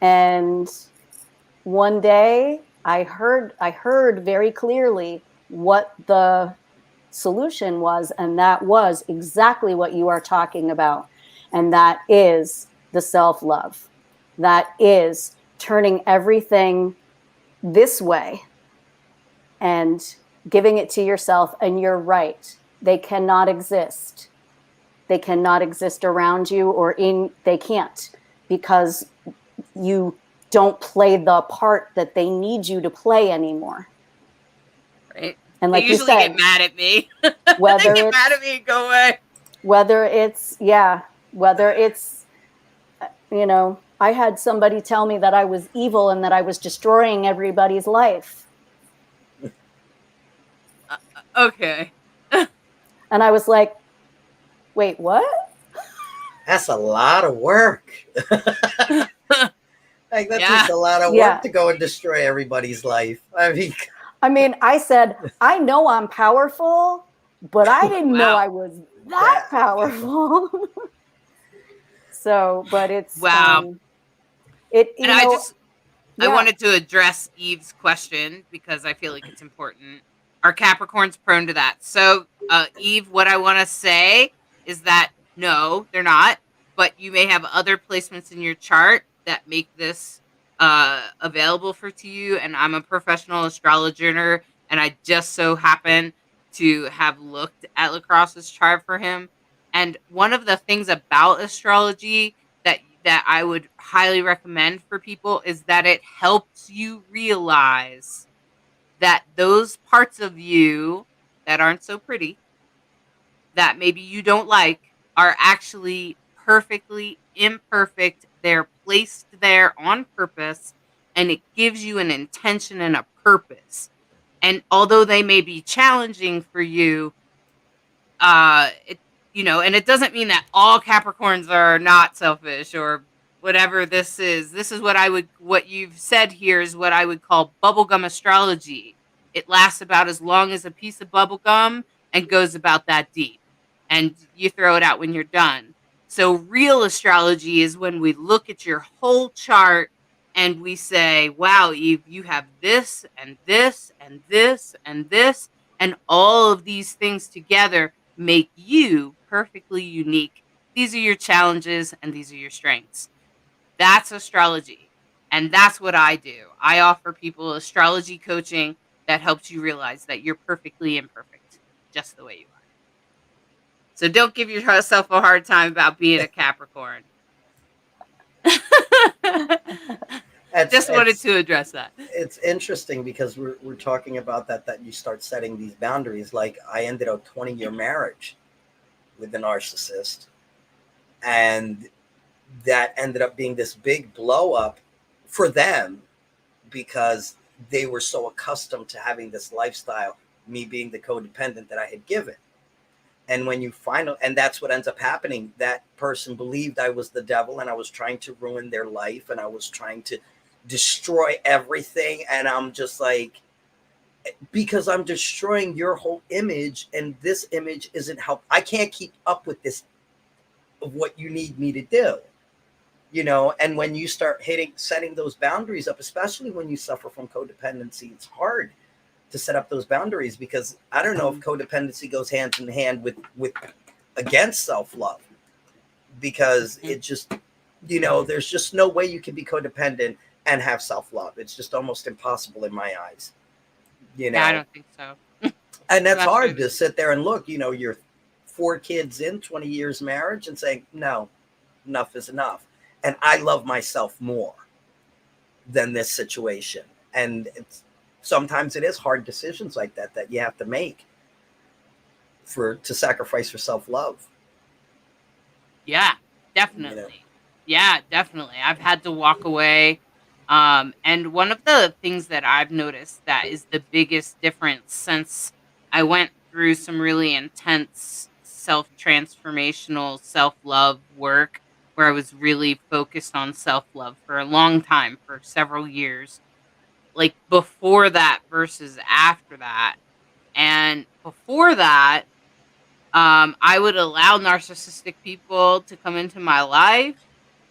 And one day I heard very clearly what the solution was, and that was exactly what you are talking about. And that is the self-love. That is turning everything this way and giving it to yourself. And you're right. They cannot exist. They cannot exist around you they can't, because you don't play the part that they need you to play anymore. Right. And like they usually you said, get mad at me. Whether they get mad at me and go away. Whether it's, I had somebody tell me that I was evil and that I was destroying everybody's life. Okay. And I was like, wait, what? That's a lot of work. Like that takes a lot of work to go and destroy everybody's life. I mean, I said, I know I'm powerful, but I didn't know I was that powerful. So, but it's Wow. it And you know I yeah. wanted to address Eve's question because I feel like it's important. Are Capricorns prone to that? So, Eve, what I want to say is that no, they're not. But you may have other placements in your chart that make this available to you. And I'm a professional astrologer, and I just so happen to have looked at Lacrosse's chart for him. And one of the things about astrology that I would highly recommend for people is that it helps you realize that those parts of you that aren't so pretty, that maybe you don't like, are actually perfectly imperfect. They're placed there on purpose, and it gives you an intention and a purpose. And although they may be challenging for you, it and it doesn't mean that all Capricorns are not selfish or whatever. This is what you've said here is what I would call bubblegum astrology. It lasts about as long as a piece of bubblegum and goes about that deep, and you throw it out when you're done. So real astrology is when we look at your whole chart and we say, wow, Eve, you have this and this and this and this, and all of these things together make you perfectly unique. These are your challenges and these are your strengths. That's astrology. And that's what I do. I offer people astrology coaching that helps you realize that you're perfectly imperfect, just the way you are. So don't give yourself a hard time about being a Capricorn. Just wanted to address that. It's interesting because we're talking about that you start setting these boundaries. Like I ended a 20-year marriage with a narcissist, and that ended up being this big blow up for them because they were so accustomed to having this lifestyle, me being the codependent that I had given. And when you and that's what ends up happening. That person believed I was the devil and I was trying to ruin their life and I was trying to destroy everything. And I'm just like, because I'm destroying your whole image, and this image isn't help. I can't keep up with this of what you need me to do. And when you start setting those boundaries up, especially when you suffer from codependency, it's hard to set up those boundaries because I don't know if codependency goes hand in hand with against self-love, because it just, there's just no way you can be codependent and have self-love. It's just almost impossible in my eyes. Yeah, I don't think so. And that's hard to sit there and look, you're 4 kids in 20 years marriage and saying, no, enough is enough. And I love myself more than this situation. And sometimes it is hard decisions like that you have to make to sacrifice for self-love. Yeah, definitely. Yeah, definitely. I've had to walk away. And one of the things that I've noticed that is the biggest difference since I went through some really intense self-transformational self-love work where I was really focused on self-love for a long time, for several years, like before that versus after that. And before that, I would allow narcissistic people to come into my life.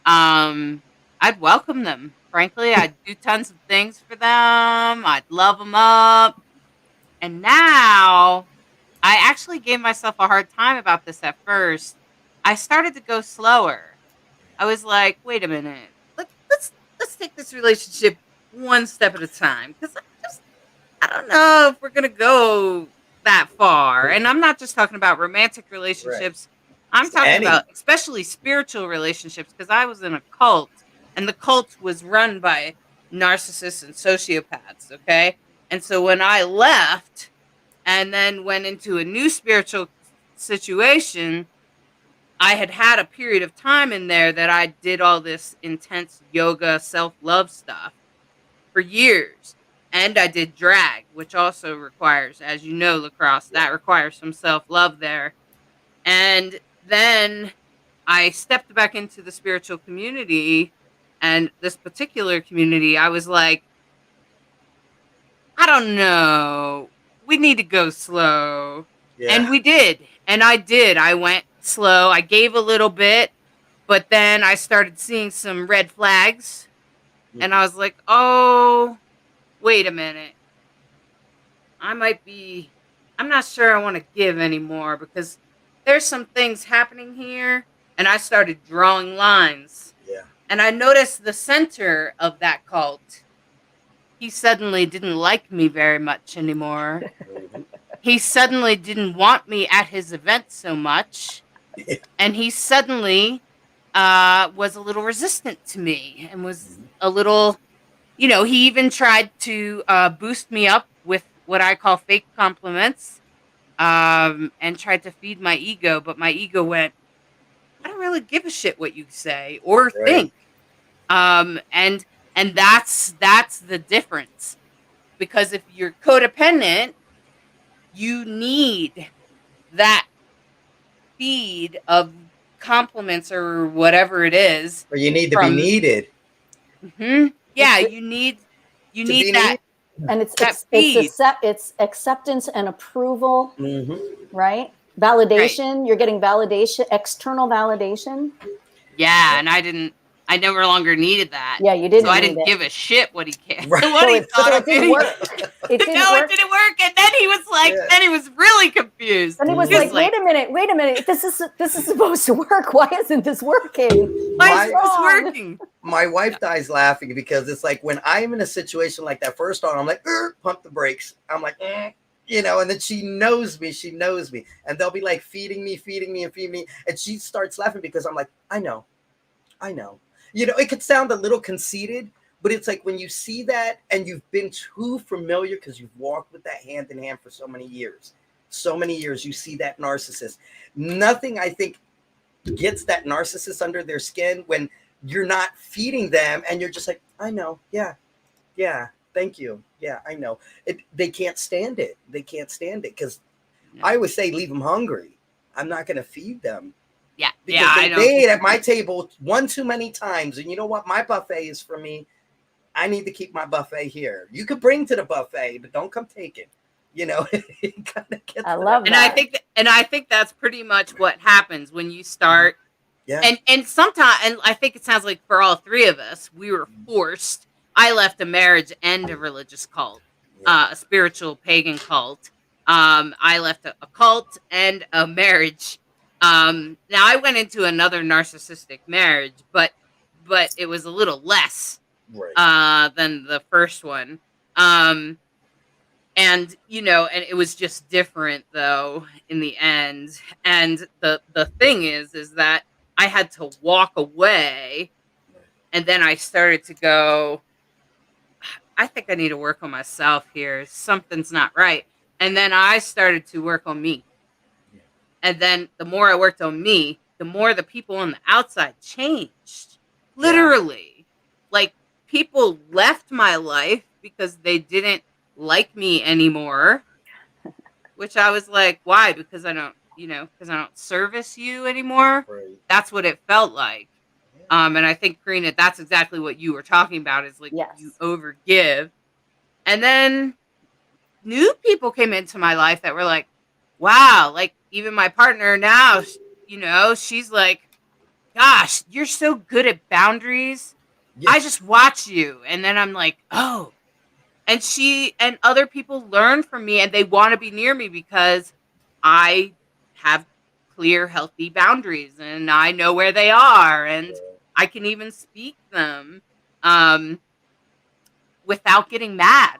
I'd welcome them. Frankly, I'd do tons of things for them. I'd love them up. And now I actually gave myself a hard time about this at first. I started to go slower. I was like, wait a minute. Let's take this relationship one step at a time, because I don't know if we're gonna go that far. And I'm not just talking about romantic relationships. Right. I'm talking about especially spiritual relationships, because I was in a cult, and the cult was run by narcissists and sociopaths. Okay, and so when I left and then went into a new spiritual situation, I had a period of time in there that I did all this intense yoga, self-love stuff for years. And I did drag, which also requires, as you know, Lacrosse, that requires some self-love there. And then I stepped back into the spiritual community, and this particular community, I was like, I don't know. We need to go slow. Yeah. And we did. And I did. I went slow. I gave a little bit, but then I started seeing some red flags. And I was like, oh, wait a minute. I'm not sure I want to give anymore because there's some things happening here. And I started drawing lines. Yeah. And I noticed the center of that cult. He suddenly didn't like me very much anymore. He suddenly didn't want me at his event so much. Yeah. And he suddenly was a little resistant to me and was a little, he even tried to boost me up with what I call fake compliments, and tried to feed my ego. But my ego went, I don't really give a shit what you say or Right. think. And that's the difference. Because if you're codependent, you need that feed of compliments or whatever it is. Or you need to be needed. Yeah, It's- you need To be that. And it's That feed. it's acceptance and approval, Mm-hmm. right? Validation. Right. You're getting validation, external validation. Yeah, and I no longer needed that. Yeah, you didn't. So I didn't give a shit what he cared. Right. What he thought so of it didn't me. work. It didn't No, work. it didn't work. And then he was like, then he was really confused. And he was He like, wait a minute. This is supposed to work. Why isn't this working? Why is this working? My wife dies laughing because it's like when I'm in a situation like that, first on, I'm like, pump the brakes. I'm like, and then she knows me. And they'll be like feeding me. And she starts laughing because I'm like, I know. It could sound a little conceited, but it's like when you see that and you've been too familiar because you've walked with that hand in hand for so many years, you see that narcissist. Nothing, I think, gets that narcissist under their skin when you're not feeding them and you're just like, I know. Yeah. Thank you. Yeah, I know. They can't stand it. Because I always say, leave them hungry. I'm not going to feed them. Yeah. Because they ate at my table one too many times. And you know what? My buffet is for me. I need to keep my buffet here. You could bring to the buffet, but don't come take it. It kind of gets I love that. that. And I think that's pretty much what happens when you start. Yeah. And sometimes, and I think it sounds like for all three of us, we were forced. I left a marriage and a religious cult, a spiritual pagan cult. I left a cult and a marriage. Now I went into another narcissistic marriage, but it was a little less than the first one. And and it was just different though in the end. And the thing is that I had to walk away, and then I started to go, I think I need to work on myself here. Something's not right. And then I started to work on me. And then the more I worked on me, the more the people on the outside changed. Literally. Like, people left my life because they didn't like me anymore. Which I was like, why? Because I don't service you anymore. Right. That's what it felt like. And I think, Karina, that's exactly what you were talking about, is like, you overgive. And then new people came into my life that were like, wow, like even my partner now, she's like, gosh, you're so good at boundaries. Yeah. I just watch you. And then I'm like, oh. And she and other people learn from me, and they want to be near me because I have clear, healthy boundaries, and I know where they are, and I can even speak them without getting mad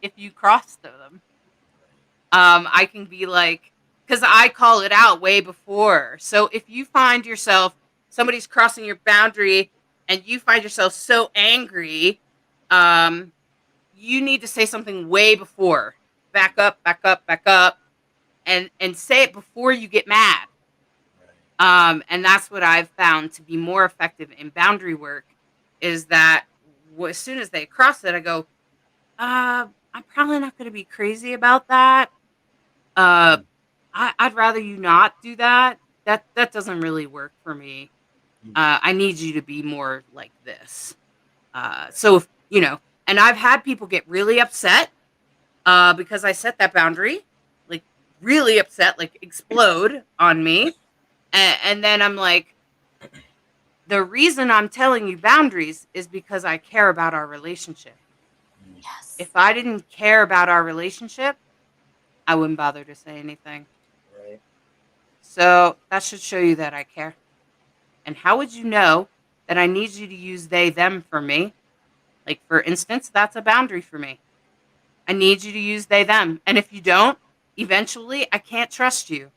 if you cross them. I can be like, because I call it out way before. So if you find yourself, somebody's crossing your boundary and you find yourself so angry, you need to say something way before. Back up, and say it before you get mad. And that's what I've found to be more effective in boundary work, is that as soon as they cross it, I go, I'm probably not going to be crazy about that. I'd rather you not do that. That doesn't really work for me. I need you to be more like this. So if, and I've had people get really upset because I set that boundary, like really upset, like explode on me. And then I'm like, the reason I'm telling you boundaries is because I care about our relationship. Yes. If I didn't care about our relationship, I wouldn't bother to say anything. Right. So that should show you that I care. And how would you know that I need you to use they, them for me? Like, for instance, that's a boundary for me. I need you to use they, them. And if you don't, eventually I can't trust you.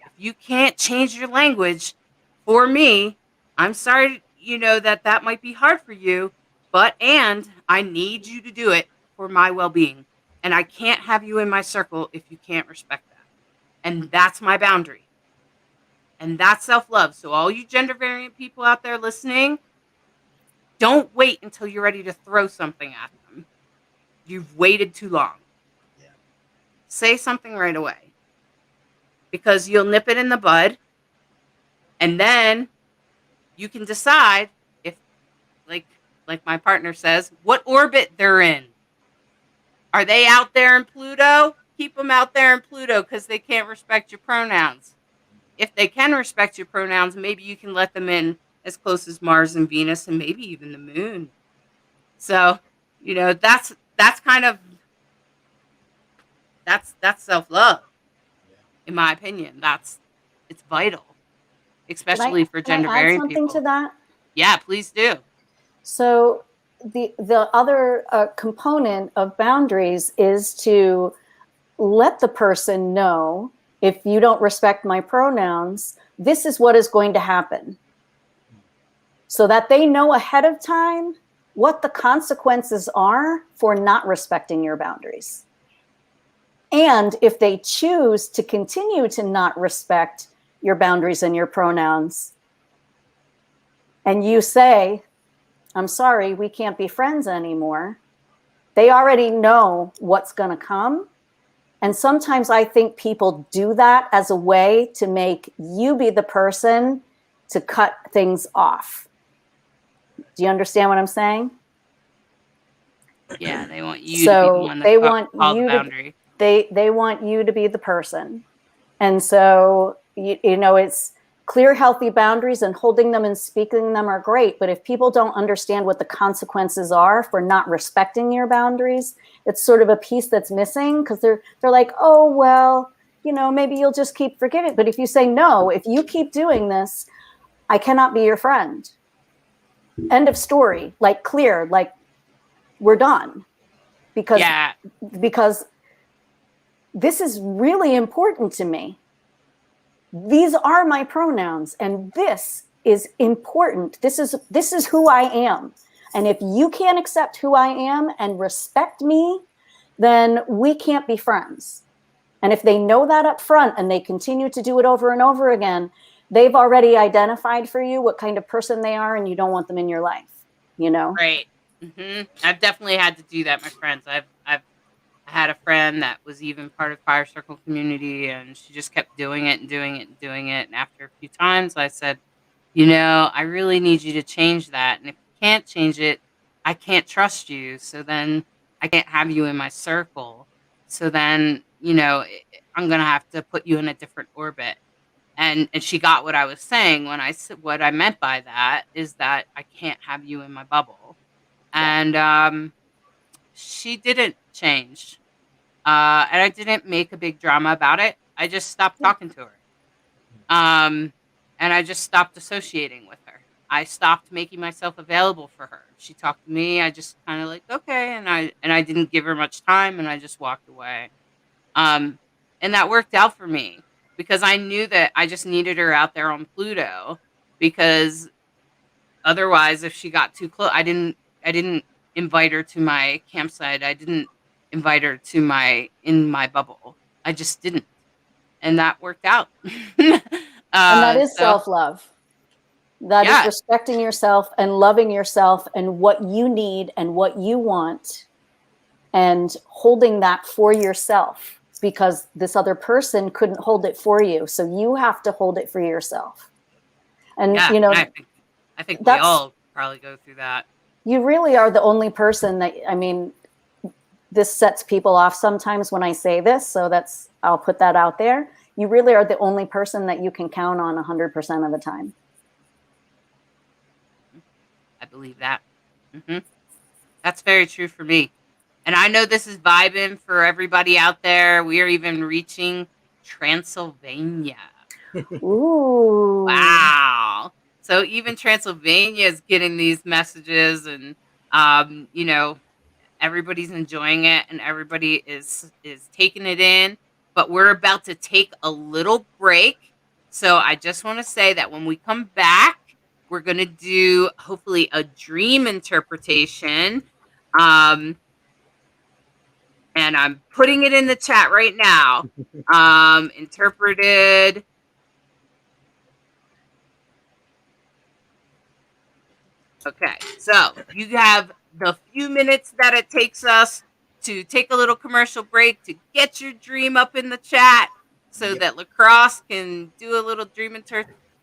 If you can't change your language for me, I'm sorry, that might be hard for you, and I need you to do it for my well-being. And I can't have you in my circle if you can't respect that. And that's my boundary. And that's self-love. So all you gender variant people out there listening, don't wait until you're ready to throw something at them. You've waited too long. Yeah. Say something right away. Because you'll nip it in the bud. And then you can decide if, like my partner says, what orbit they're in. Are they out there in Pluto? Keep them out there in Pluto because they can't respect your pronouns. If they can respect your pronouns, maybe you can let them in as close as Mars and Venus and maybe even the moon. So, that's kind of that's self-love, in my opinion. It's vital, especially for Can gender I add variant something people. to that? Yeah, please do. So the other component of boundaries is to let the person know, if you don't respect my pronouns, this is what is going to happen. So that they know ahead of time what the consequences are for not respecting your boundaries. And if they choose to continue to not respect your boundaries and your pronouns, and you say, I'm sorry, we can't be friends anymore, they already know what's going to come. And sometimes I think people do that as a way to make you be the person to cut things off. Do you understand what I'm saying? Yeah, they want you to be the one that call the boundary. They want you to be the person. And so, it's clear, healthy boundaries, and holding them and speaking them are great. But if people don't understand what the consequences are for not respecting your boundaries, it's sort of a piece that's missing, because they're like, oh, well, maybe you'll just keep forgiving. But if you say, no, if you keep doing this, I cannot be your friend. End of story. Like, clear, like, we're done. Because this is really important to me. These are my pronouns, and this is important. This is who I am. And if you can't accept who I am and respect me, then we can't be friends. And if they know that up front and they continue to do it over and over again, they've already identified for you what kind of person they are, and you don't want them in your life, Right. I've definitely had to do that, my friends. I had a friend that was even part of Fire Circle community, and she just kept doing it and doing it and doing it. And after a few times, I said, I really need you to change that. And if you can't change it, I can't trust you. So then I can't have you in my circle. So then, I'm going to have to put you in a different orbit. And she got what I was saying when I said, what I meant by that is that I can't have you in my bubble. And she didn't change. And I didn't make a big drama about it. I just stopped talking to her. And I just stopped associating with her. I stopped making myself available for her. She talked to me, I just kind of like, okay, and I didn't give her much time, and I just walked away. And that worked out for me because I knew that I just needed her out there on Pluto, because otherwise, if she got too close, I didn't invite her to my campsite. I didn't invite her to in my bubble. I just didn't. And that worked out. And that is self-love. That is respecting yourself and loving yourself and what you need and what you want, and holding that for yourself, because this other person couldn't hold it for you. So you have to hold it for yourself. And, I think we all probably go through that. You really are the only person this sets people off sometimes when I say this, so I'll put that out there. You really are the only person that you can count on 100% of the time. I believe that. That's very true for me. And I know this is vibing for everybody out there. We are even reaching Transylvania. Ooh. Wow. So even Transylvania is getting these messages, and everybody's enjoying it, and everybody is taking it in. But we're about to take a little break. So I just want to say that when we come back, we're going to do hopefully a dream interpretation. And I'm putting it in the chat right now. Interpreted. Okay, so you have the few minutes that it takes us to take a little commercial break to get your dream up in the chat so that Lacrosse can do a little dream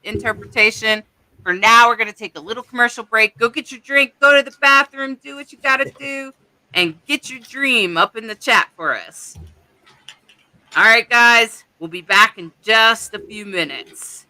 interpretation. For now, we're going to take a little commercial break. Go get your drink, go to the bathroom, do what you got to do, and get your dream up in the chat for us. All right, guys, we'll be back in just a few minutes.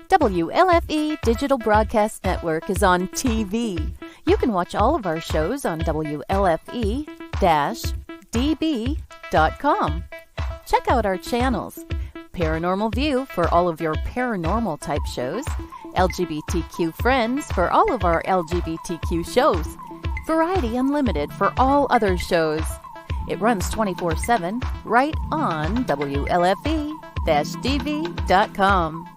WLFE Digital Broadcast Network is on TV. You can watch all of our shows on WLFE-DB.com. Check out our channels: Paranormal View for all of your paranormal type shows, LGBTQ Friends for all of our LGBTQ shows, Variety Unlimited for all other shows. It runs 24/7 right on WLFE-DB.com.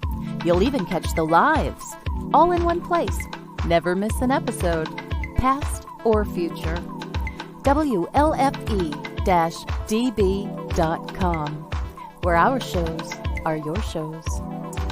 You'll even catch the lives, all in one place. Never miss an episode, past or future. WLFE-DB.com, where our shows are your shows.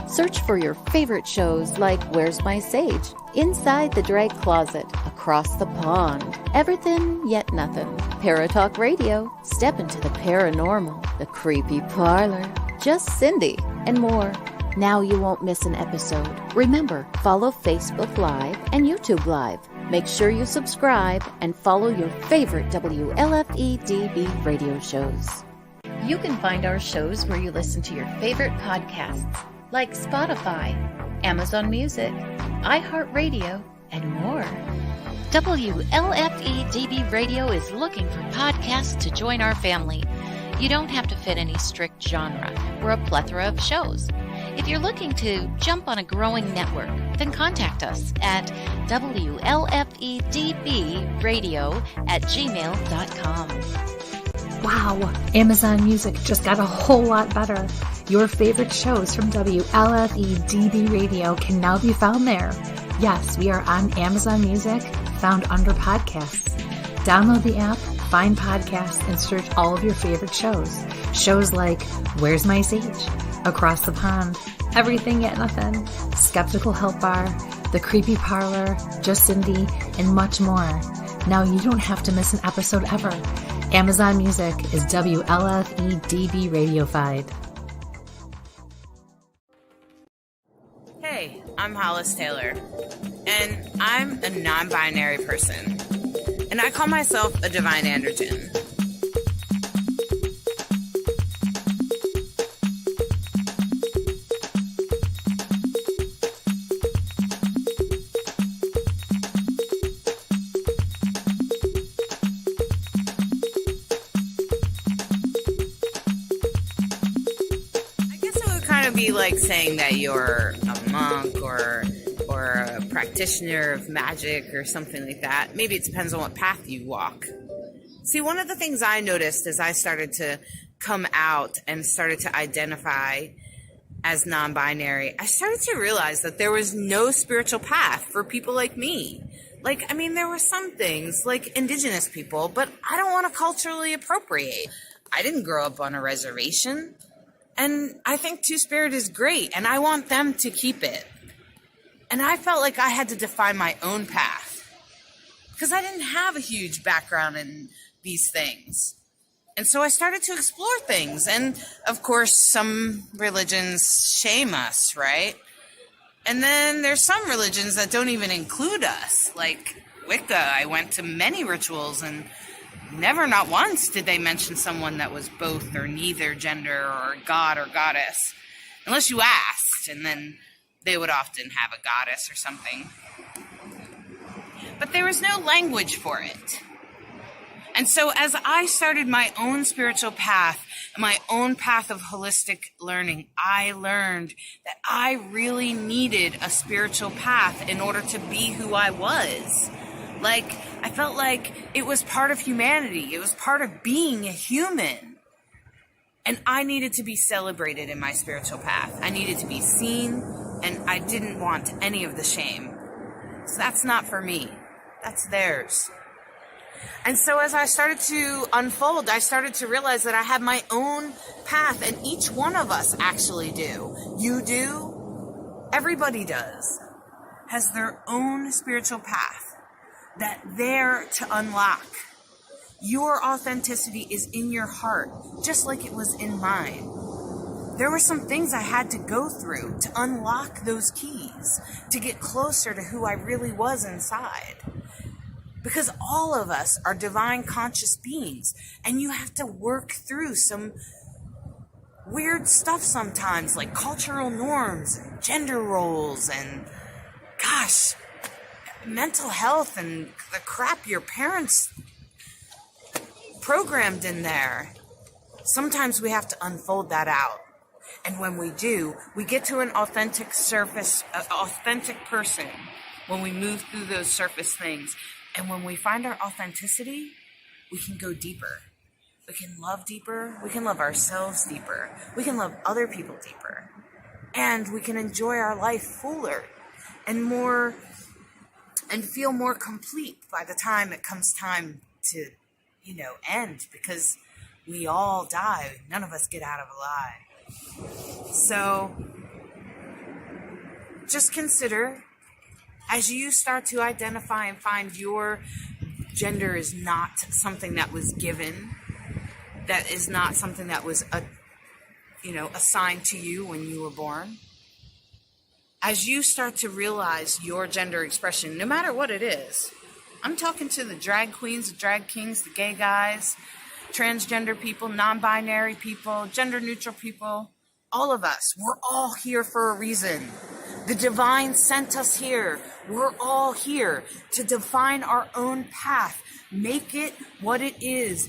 Search for your favorite shows like Where's My Sage, Inside the Drag Closet, Across the Pond, Everything Yet Nothing, Paratalk Radio, Step into the Paranormal, The Creepy Parlor, Just Cindy, and more. Now you won't miss an episode. Remember, follow Facebook Live and YouTube Live. Make sure you subscribe and follow your favorite WLFE-DB radio shows. You can find our shows where you listen to your favorite podcasts, like Spotify, Amazon Music, iHeartRadio, and more. WLFE-DB Radio is looking for podcasts to join our family. You don't have to fit any strict genre. We're a plethora of shows. If you're looking to jump on a growing network, then contact us at WLFEDBradio@gmail.com. Wow, Amazon Music just got a whole lot better. Your favorite shows from WLFE-DB Radio can now be found there. Yes, we are on Amazon Music, found under podcasts. Download the app, find podcasts, and search all of your favorite shows. Shows like Where's My Sage, Across the Pond, Everything Yet Nothing, Skeptical Help Bar, The Creepy Parlor, Just Cindy, and much more. Now you don't have to miss an episode ever. Amazon Music is WLFE DB radified. Hey, I'm Hollis Taylor, and I'm a non-binary person, and I call myself a divine androgen. Be like saying that you're a monk or a practitioner of magic or something like that. Maybe it depends on what path you walk. See, one of the things I noticed as I started to come out and started to identify as non-binary, I started to realize that there was no spiritual path for people like me. There were some things like indigenous people, but I don't want to culturally appropriate. I didn't grow up on a reservation. And I think Two-Spirit is great, and I want them to keep it. And I felt like I had to define my own path, because I didn't have a huge background in these things. And so I started to explore things. And, of course, some religions shame us, right? And then there's some religions that don't even include us, like Wicca. I went to many rituals, and never, not once, did they mention someone that was both or neither gender or god or goddess. Unless you asked, and then they would often have a goddess or something. But there was no language for it. And so as I started my own spiritual path, my own path of holistic learning, I learned that I really needed a spiritual path in order to be who I was. I felt like it was part of humanity. It was part of being a human. And I needed to be celebrated in my spiritual path. I needed to be seen, and I didn't want any of the shame. So that's not for me. That's theirs. And so as I started to unfold, I started to realize that I had my own path, and each one of us actually do. You do. Everybody does. Has their own spiritual path that they're to unlock. Your authenticity is in your heart, just like it was in mine. There were some things I had to go through to unlock those keys, to get closer to who I really was inside. Because all of us are divine conscious beings, and you have to work through some weird stuff sometimes, like cultural norms, and gender roles, and gosh, mental health and the crap your parents programmed in there. Sometimes we have to unfold that out. And when we do, we get to an authentic person when we move through those surface things. And when we find our authenticity, we can go deeper. We can love deeper. We can love ourselves deeper. We can love other people deeper. And we can enjoy our life fuller and more, and feel more complete by the time it comes time to, end, because we all die. None of us get out of alive. So just consider, as you start to identify and find your gender is not something that was given, that is not something that was assigned to you when you were born. As you start to realize your gender expression, no matter what it is, I'm talking to the drag queens, the drag kings, the gay guys, transgender people, non-binary people, gender-neutral people, all of us, we're all here for a reason. The divine sent us here. We're all here to define our own path. Make it what it is.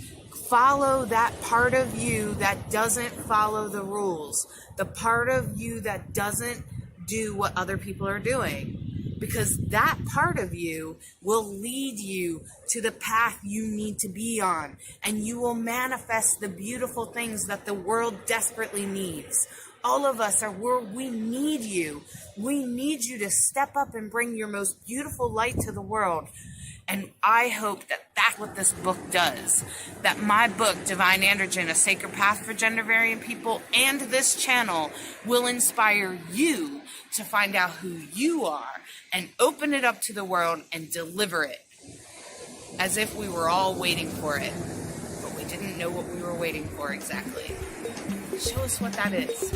Follow that part of you that doesn't follow the rules. The part of you that doesn't do what other people are doing. Because that part of you will lead you to the path you need to be on. And you will manifest the beautiful things that the world desperately needs. All of us are where we need you. We need you to step up and bring your most beautiful light to the world. And I hope that that's what this book does. That my book, Divine Androgen, A Sacred Path for Gender Variant People, and this channel will inspire you to find out who you are and open it up to the world and deliver it. as if we were all waiting for it, but we didn't know what we were waiting for exactly. Show us what that is.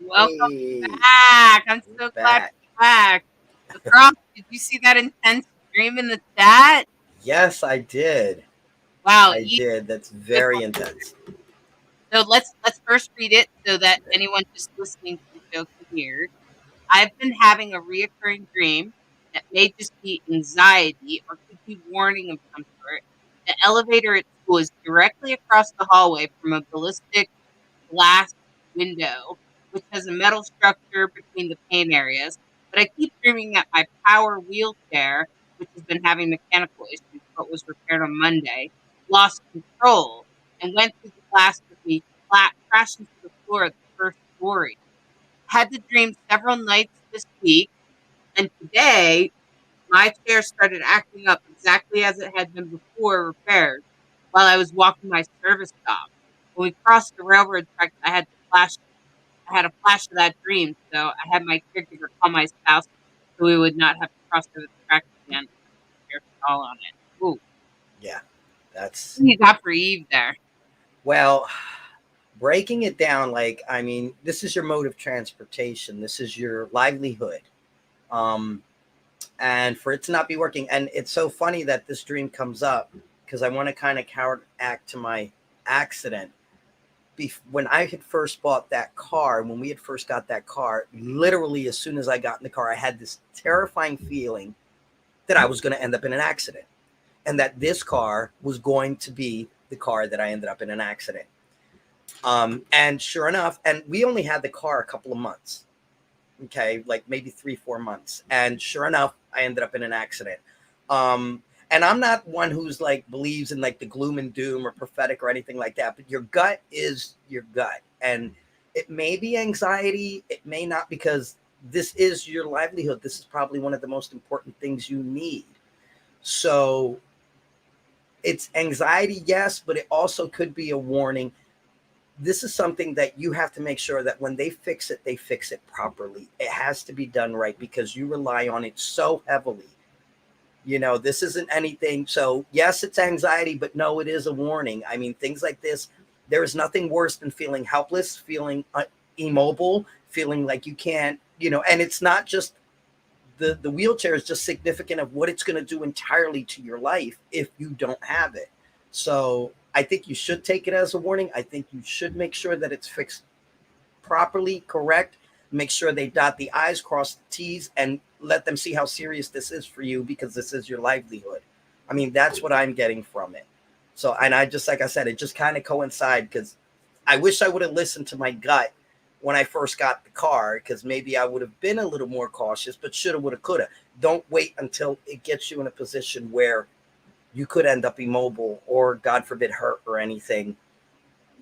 Welcome back. I'm so glad back. you're back. Lacrosse, did you see that intense dream in the chat? Yes, I did. Wow, I did. That's very intense. So let's first read it so that anyone just listening to the show can hear. I've been having a reoccurring dream that may just be anxiety or could be warning of some sort. The elevator at school is directly across the hallway from a ballistic glass window, which has a metal structure between the pane areas. But I keep dreaming that my power wheelchair, which has been having mechanical issues but was repaired on Monday, lost control and went through the glass with me, crashed into the floor of the first story. Had the dream several nights this week, and today my chair started acting up exactly as it had been before repaired while I was walking my service dog. When we crossed the railroad tracks, I had a flash of that dream, so I had my caregiver call my spouse so we would not have to cross over the tracks again. There's all on it. Ooh, Yeah, that's what you got for Eve there? well. Breaking it down, like I mean, this is your mode of transportation. This is your livelihood. Um, and for it to not be working, and it's so funny that this dream comes up because I want to kind of counteract to my accident. When I had first bought that car, when we had first got that car, literally as soon as I got in the car, I had this terrifying feeling that I was going to end up in an accident, and that this car was going to be the car that I ended up in an accident. And sure enough, and we only had the car a couple of months. Okay, like maybe 3-4 months, and sure enough I ended up in an accident. And I'm not one who's like believes in like the gloom and doom or prophetic or anything like that, but your gut is your gut, and it may be anxiety, it may not, because this is your livelihood. This is probably one of the most important things you need. So it's anxiety, yes, but it also could be a warning. This is something that you have to make sure that when they fix it properly. It has to be done right because you rely on it so heavily. This isn't anything. So yes, it's anxiety, but no, it is a warning. I mean, things like this, there is nothing worse than feeling helpless, feeling immobile, feeling like you can't, and it's not just the wheelchair is just significant of what it's going to do entirely to your life if you don't have it. So I think you should take it as a warning. I think you should make sure that it's fixed properly, correct. Make sure they dot the I's, cross the T's, and let them see how serious this is for you because this is your livelihood. I mean, that's what I'm getting from it. So, and I just, like I said, it just kind of coincide because I wish I would have listened to my gut when I first got the car, because maybe I would have been a little more cautious, but shoulda, woulda, coulda. Don't wait until it gets you in a position where you could end up immobile or, God forbid, hurt or anything,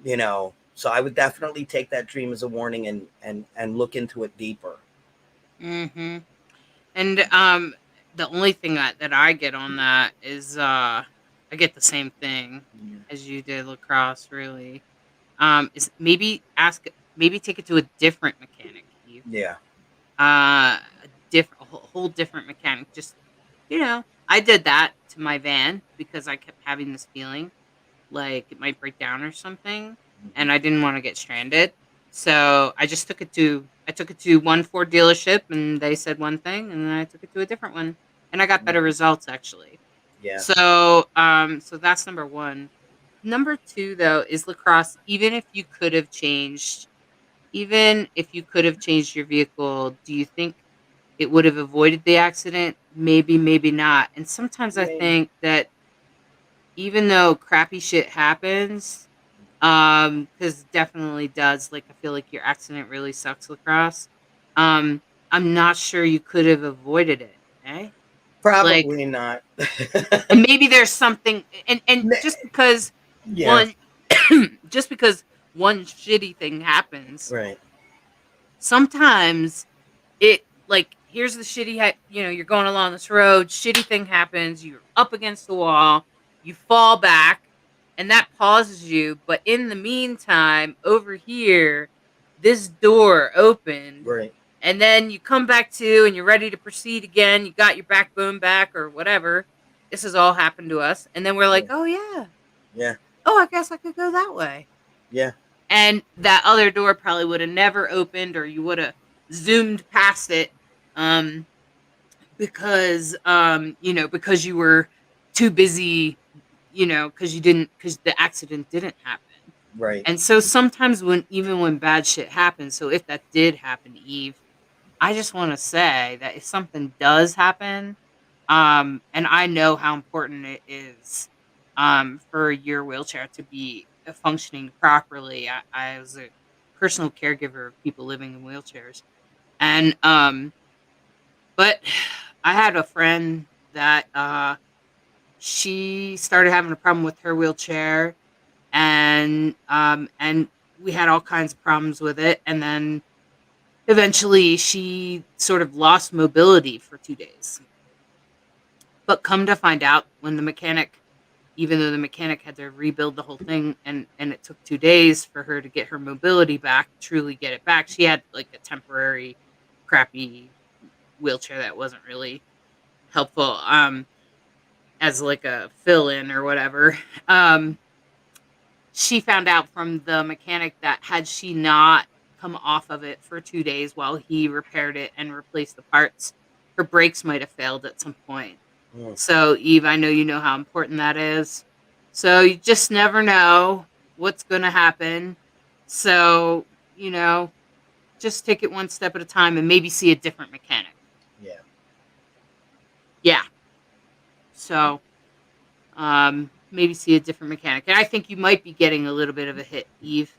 So I would definitely take that dream as a warning and look into it deeper. Mm-hmm. And the only thing that I get on that is I get the same thing as you did, Lacrosse, really. Is maybe take it to a different mechanic, Eve. Yeah. A whole different mechanic. Just, I did that to my van because I kept having this feeling like it might break down or something, and I didn't want to get stranded. So I just took it to one Ford dealership, and they said one thing, and then I took it to a different one, and I got better results actually. Yeah. So so that's number one. Number two, though, is Lacrosse. Even if you could have changed your vehicle, do you think it would have avoided the accident? Maybe, maybe not. And sometimes I Maybe. think that even though crappy shit happens, because definitely does, like, I feel like your accident really sucks, Lacrosse. I'm not sure you could have avoided it, eh? Like, Probably not. and maybe there's something, and just because Yeah. one, just because one shitty thing happens, Right. sometimes it, like, here's the shitty, you're going along this road, shitty thing happens, you're up against the wall, you fall back, and that pauses you. But in the meantime, over here, this door opened, Right. and then you come back to and you're ready to proceed again. You got your backbone back or whatever. This has all happened to us. And then we're like, Yeah. oh, yeah. Yeah. Oh, I guess I could go that way. Yeah. And that other door probably would have never opened, or you would have zoomed past it, because because you were too busy, because the accident didn't happen. Right. And so sometimes when bad shit happens, so if that did happen, Eve, I just want to say that if something does happen, and I know how important it is, for your wheelchair to be functioning properly. I was a personal caregiver of people living in wheelchairs, and but I had a friend that she started having a problem with her wheelchair, and we had all kinds of problems with it, and then eventually she sort of lost mobility for 2 days. But come to find out, when the mechanic, even though the mechanic had to rebuild the whole thing, and it took 2 days for her to get her mobility back, truly get it back, she had like a temporary crappy wheelchair that wasn't really helpful, as like a fill-in or whatever. She found out from the mechanic that had she not come off of it for 2 days while he repaired it and replaced the parts, her brakes might have failed at some point. Mm. So, Eve, I know you know how important that is. So you just never know what's going to happen. So, just take it one step at a time and maybe see a different mechanic. Yeah. Yeah. So, maybe see a different mechanic. And I think you might be getting a little bit of a hit, Eve.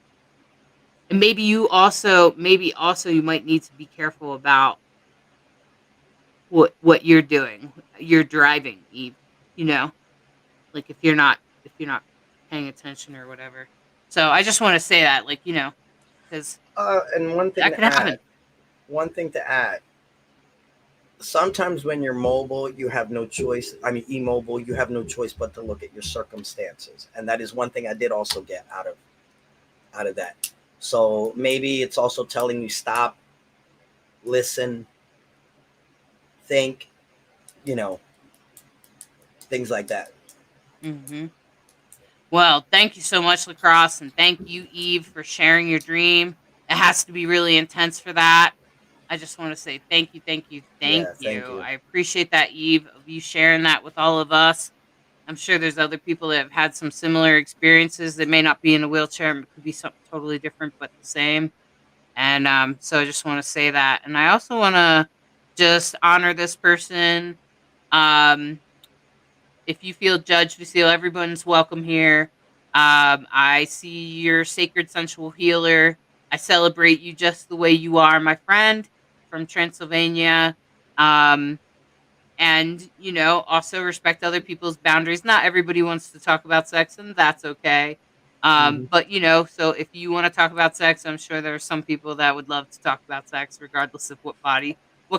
And maybe you might need to be careful about what you're doing. You're driving, Eve, like if you're not paying attention or whatever. So I just want to say that, like, because And one thing that to could add. happen. One thing to add. Sometimes when you're mobile, you have no choice. I mean, immobile, you have no choice but to look at your circumstances, and that is one thing I did also get out of that. So maybe it's also telling you stop, listen, think, things like that. Mm-hmm. Well, thank you so much, Lacrosse, and thank you, Eve, for sharing your dream. It has to be really intense for that. I just want to say thank you, thank you, thank Yeah, you. thank you. I appreciate that, Eve, of you sharing that with all of us. I'm sure there's other people that have had some similar experiences that may not be in a wheelchair. It could be something totally different, but the same. And so I just want to say that. And I also want to just honor this person. Um, if you feel judged, Lucille, everyone's welcome here. I see you're sacred sensual healer. I celebrate you just the way you are, my friend from Transylvania. Um, and also respect other people's boundaries. Not everybody wants to talk about sex, and that's okay. Mhm. But so if you want to talk about sex, I'm sure there are some people that would love to talk about sex regardless of what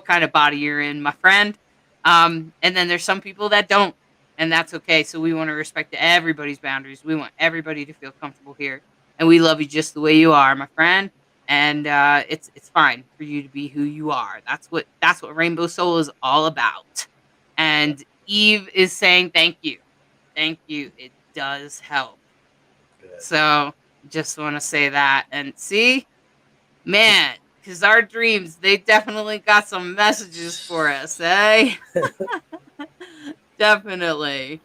kind of body you're in, my friend. And then there's some people that don't, and that's okay. So we want to respect everybody's boundaries. We want everybody to feel comfortable here, and we love you just the way you are, my friend. And it's fine for you to be who you are. That's what Rainbow Soul is all about. And Eve is saying thank you. Thank you. It does help. Good. So just want to say that. And see, man, because our dreams, they definitely got some messages for us, eh? Definitely.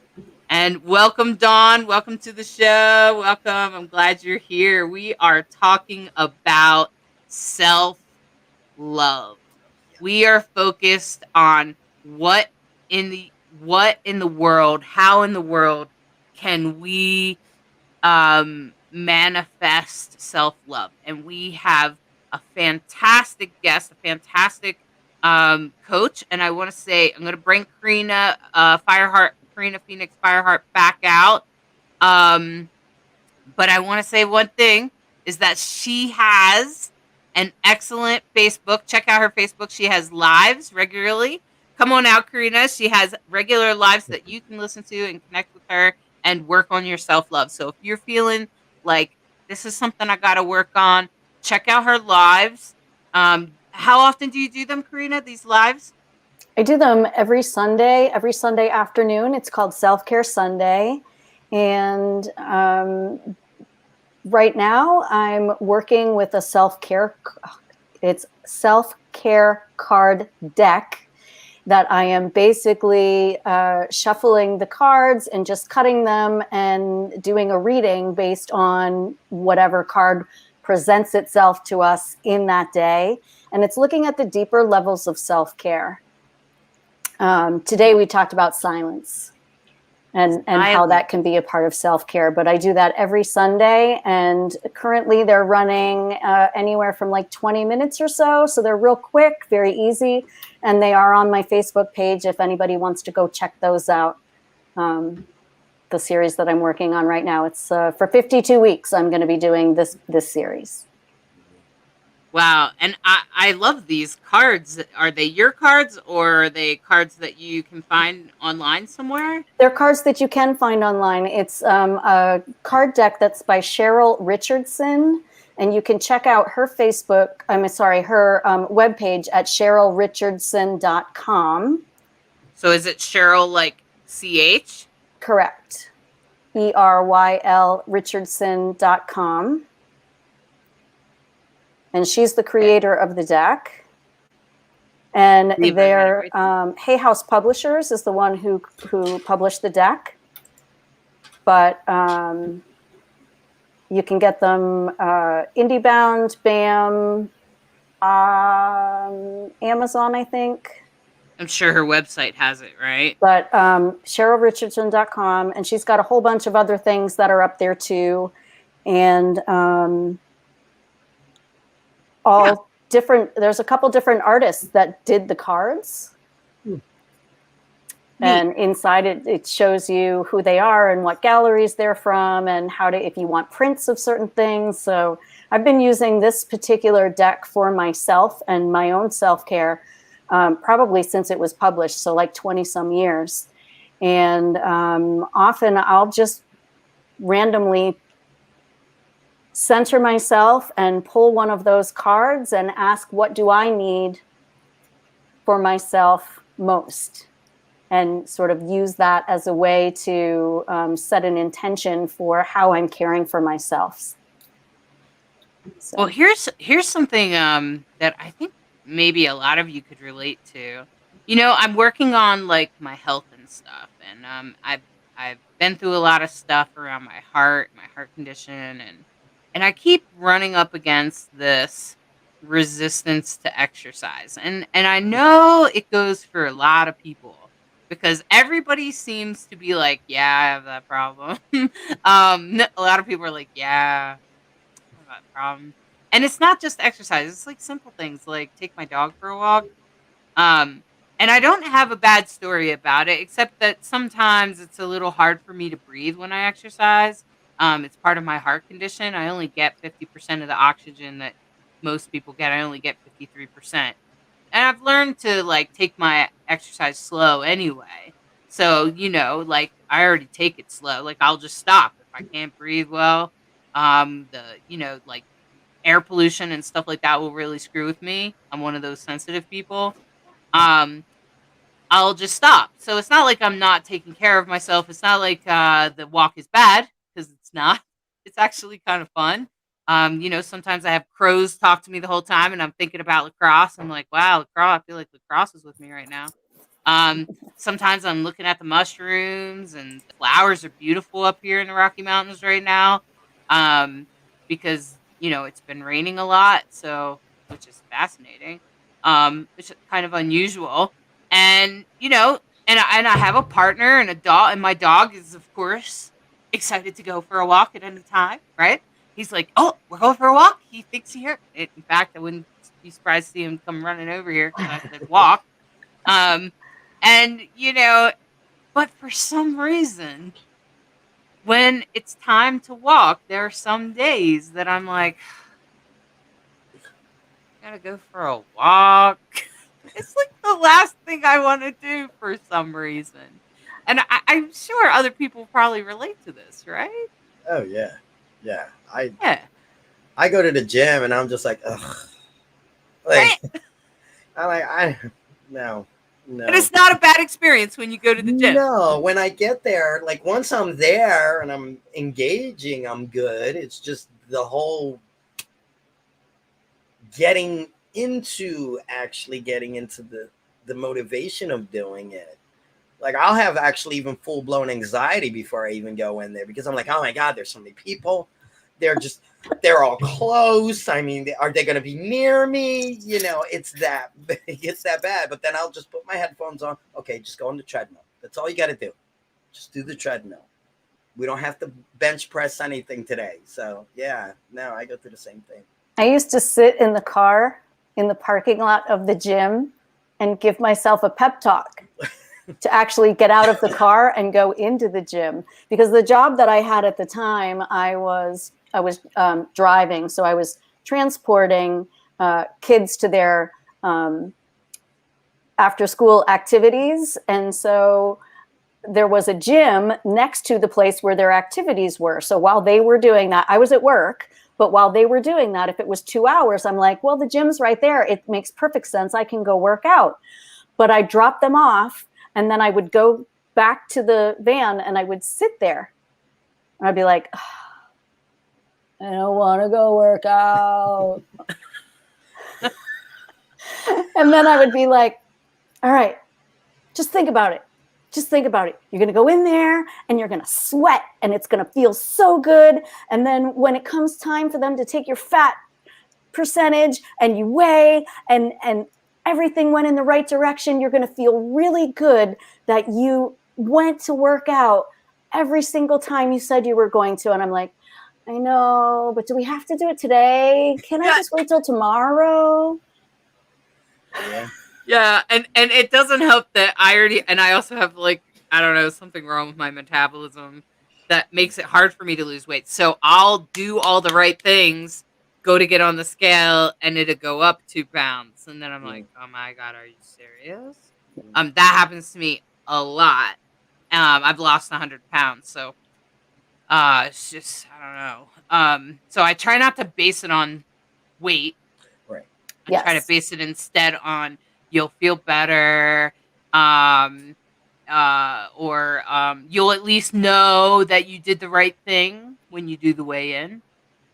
And welcome, Dawn. Welcome to the show. Welcome. I'm glad you're here. We are talking about self love. We are focused on how in the world can we manifest self-love. And we have a fantastic guest, a fantastic coach. And I want to say, I'm going to bring Karina Phoenix Fireheart back out. But I want to say one thing is that she has an excellent Facebook. Check out her Facebook. She has lives regularly. Come on out, Karina. She has regular lives that you can listen to and connect with her and work on your self-love. So if you're feeling like this is something I got to work on, check out her lives. How often do you do them, Karina, these lives? I do them every Sunday afternoon. It's called Self-Care Sunday. And right now I'm working with a self-care card deck that I am basically shuffling the cards and just cutting them and doing a reading based on whatever card presents itself to us in that day. And it's looking at the deeper levels of self-care. Today we talked about silence and how that can be a part of self-care, but I do that every Sunday, and currently they're running anywhere from like 20 minutes or so. So they're real quick, very easy, and they are on my Facebook page if anybody wants to go check those out. The series that I'm working on right now, it's for 52 weeks. I'm going to be doing this series. Wow. And I love these cards. Are they your cards, or are they cards that you can find online somewhere? They're cards that you can find online. It's a card deck that's by Cheryl Richardson, and you can check out her her webpage at cherylrichardson.com. So is it Cheryl like CH? Correct. ERYL Richardson.com. And she's the creator of the deck. And their Hay House Publishers is the one who published the deck. But you can get them IndieBound, BAM, Amazon, I think. I'm sure her website has it, right? But CherylRichardson.com, and she's got a whole bunch of other things that are up there too. And different, there's a couple different artists that did the cards. And inside it shows you who they are and what galleries they're from, and how to, if you want prints of certain things. So I've been using this particular deck for myself and my own self-care probably since it was published, so like 20 some years. And often I'll just randomly center myself and pull one of those cards and ask, what do I need for myself most? And sort of use that as a way to set an intention for how I'm caring for myself. So. Well, here's something that I think maybe a lot of you could relate to. You know, I'm working on like my health and stuff, and I've been through a lot of stuff around my heart condition, and I keep running up against this resistance to exercise, and I know it goes for a lot of people. Because everybody seems to be like, yeah, I have that problem. A lot of people are like, yeah, I have that problem. And it's not just exercise. It's like simple things like take my dog for a walk. And I don't have a bad story about it, except that sometimes it's a little hard for me to breathe when I exercise. It's part of my heart condition. I only get 50% of the oxygen that most people get. I only get 53%. And I've learned to like take my exercise slow anyway. So, you know, like I already take it slow. Like I'll just stop if I can't breathe well. Like air pollution and stuff like that will really screw with me. I'm one of those sensitive people. I'll just stop. So it's not like I'm not taking care of myself. It's not like the walk is bad, because it's not. It's actually kind of fun. Sometimes I have crows talk to me the whole time, and I'm thinking about lacrosse. I'm like, wow, lacrosse. I feel like lacrosse is with me right now. Sometimes I'm looking at the mushrooms, and the flowers are beautiful up here in the Rocky Mountains right now. Because, it's been raining a lot, which is fascinating. Which is kind of unusual. And, and I have a partner and a dog, and my dog is, of course, excited to go for a walk at any time, right? He's like, oh, we're going for a walk. He thinks he heard it. In fact, I wouldn't be surprised to see him come running over here because I said walk. But for some reason, when it's time to walk, there are some days that I'm like, gotta go for a walk. It's like the last thing I want to do for some reason. And I'm sure other people probably relate to this, right? Oh yeah, yeah. Yeah. I go to the gym and I'm just like, ugh. Like no, And no. it's not a bad experience when you go to the gym. No, when I get there, like once I'm there and I'm engaging, I'm good. It's just the whole actually getting into the motivation of doing it. Like I'll have actually even full blown anxiety before I even go in there because I'm like, oh my God, there's so many people. They're all close. I mean, are they going to be near me? You know, it gets that bad. But then I'll just put my headphones on. Okay, just go on the treadmill. That's all you got to do. Just do the treadmill. We don't have to bench press anything today. So yeah, no, I go through the same thing. I used to sit in the car in the parking lot of the gym and give myself a pep talk to actually get out of the car and go into the gym, because the job that I had at the time, I was driving, so I was transporting kids to their after school activities, and so there was a gym next to the place where their activities were. So while they were doing that, I was at work, but while they were doing that, if it was 2 hours, I'm like, well, the gym's right there. It makes perfect sense. I can go work out. But I dropped them off, and then I would go back to the van and I would sit there. And I'd be like, I don't want to go work out. And then I would be like, all right, just think about it. Just think about it. You're going to go in there and you're going to sweat and it's going to feel so good. And then when it comes time for them to take your fat percentage and you weigh and everything went in the right direction, you're going to feel really good that you went to work out every single time you said you were going to. And I'm like, I know, but do we have to do it today? Can I just wait till tomorrow? Yeah. Yeah, and it doesn't help that I also have, like, I don't know, something wrong with my metabolism that makes it hard for me to lose weight. So I'll do all the right things, go to get on the scale, and it'll go up 2 pounds. And then I'm like, oh my God, are you serious? That happens to me a lot. I've lost 100 pounds, so it's just, I don't know. So I try not to base it on weight. Right. I try to base it instead on you'll feel better, or you'll at least know that you did the right thing when you do the weigh-in.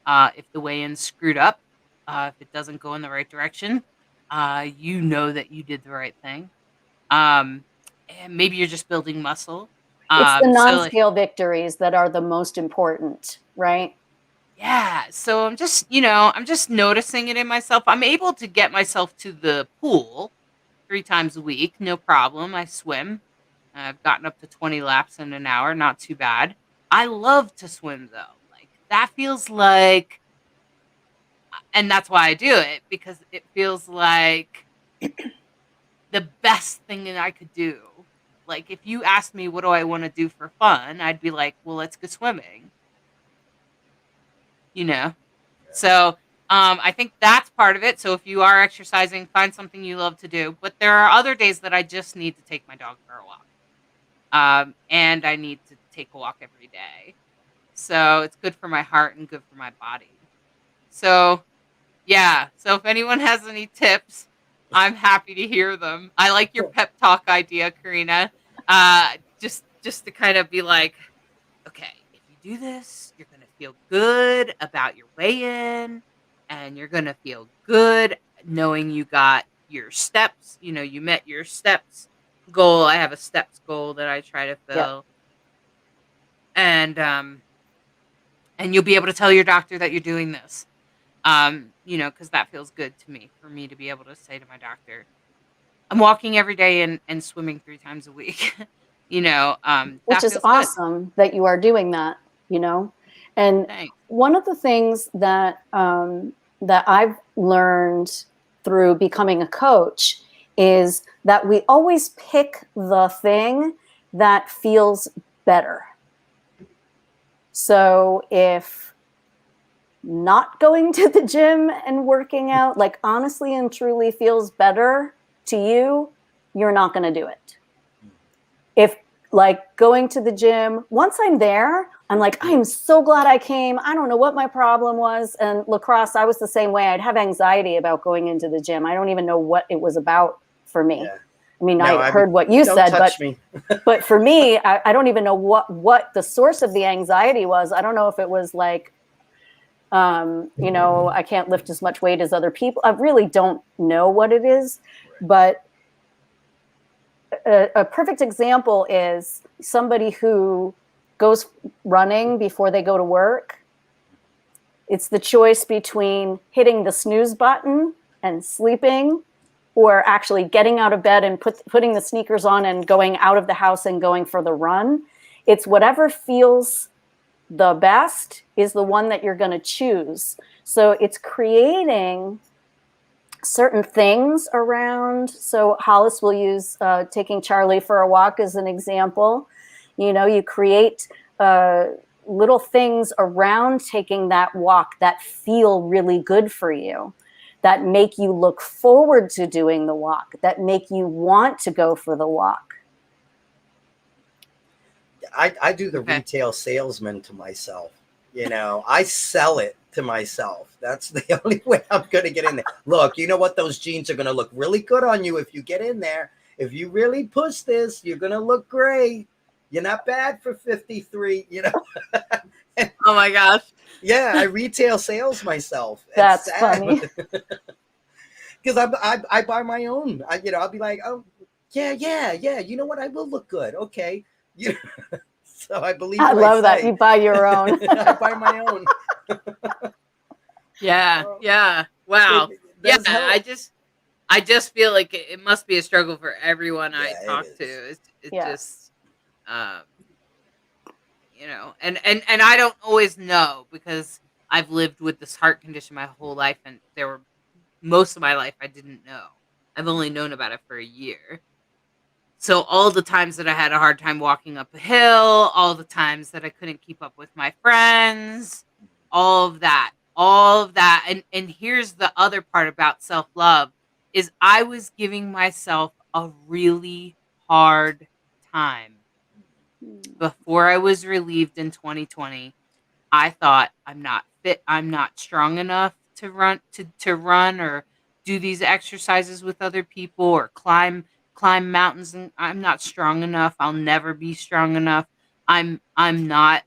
If the weigh-in's screwed up, if it doesn't go in the right direction, you know that you did the right thing. And maybe you're just building muscle. It's the non-scale victories that are the most important, right? Yeah. So I'm just noticing it in myself. I'm able to get myself to the pool 3 times a week, no problem. I swim. I've gotten up to 20 laps in an hour, not too bad. I love to swim though. Like that feels like, and that's why I do it, because it feels like the best thing that I could do. Like if you asked me what do I want to do for fun, I'd be like, well, let's go swimming. You know? So I think that's part of it. So if you are exercising, find something you love to do. But there are other days that I just need to take my dog for a walk. And I need to take a walk every day. So it's good for my heart and good for my body. So, yeah. So if anyone has any tips, I'm happy to hear them. I like your pep talk idea, Karina. Just to kind of be like, okay, if you do this, you're going to feel good about your weigh-in, and you're going to feel good knowing you got your steps. You know, you met your steps goal. I have a steps goal that I try to fill. Yeah. And you'll be able to tell your doctor that you're doing this. You know, because that feels good to me, for me to be able to say to my doctor, I'm walking every day and swimming 3 times a week. You know, which is awesome that you are doing that, you know. And Thanks. One of the things that that I've learned through becoming a coach is that we always pick the thing that feels better. So if not going to the gym and working out, like honestly and truly feels better to you, you're not going to do it. If like going to the gym. Once I'm there, I'm like, I'm so glad I came. I don't know what my problem was. And lacrosse, I was the same way. I'd have anxiety about going into the gym. I don't even know what it was about for me. Yeah. I mean, I heard what you said, touch me. but for me, I don't even know what the source of the anxiety was. I don't know if it was like, you know, I can't lift as much weight as other people. I really don't know what it is, but a perfect example is somebody who goes running before they go to work. It's the choice between hitting the snooze button and sleeping, or actually getting out of bed and putting the sneakers on and going out of the house and going for the run. It's whatever feels the best is the one that you're going to choose. So it's creating certain things around. So Hollis will use taking Charlie for a walk as an example. You know, you create little things around taking that walk that feel really good for you, that make you look forward to doing the walk, that make you want to go for the walk. I do the retail salesman to myself. You know, I sell it to myself. That's the only way I'm going to get in there. Look, you know what? Those jeans are going to look really good on you if you get in there. If you really push this, you're going to look great. You're not bad for 53, you know. Oh my gosh. Yeah, I retail sales myself. That's funny. Because I buy my own. You know, I'll be like, oh, yeah. You know what? I will look good. Okay. You know, so I believe. I love that. You buy your own. I buy my own. Yeah. Wow. Yeah. I just feel like it must be a struggle for everyone I talk to. It's just, you know, and I don't always know, because I've lived with this heart condition my whole life, and most of my life I didn't know. I've only known about it for a year. So all the times that I had a hard time walking up a hill, all the times that I couldn't keep up with my friends, all of that. And here's the other part about self-love is I was giving myself a really hard time. Before I was relieved in 2020, I thought, I'm not fit, I'm not strong enough to run or do these exercises with other people or climb mountains, and I'm not strong enough. I'll never be strong enough. I'm not.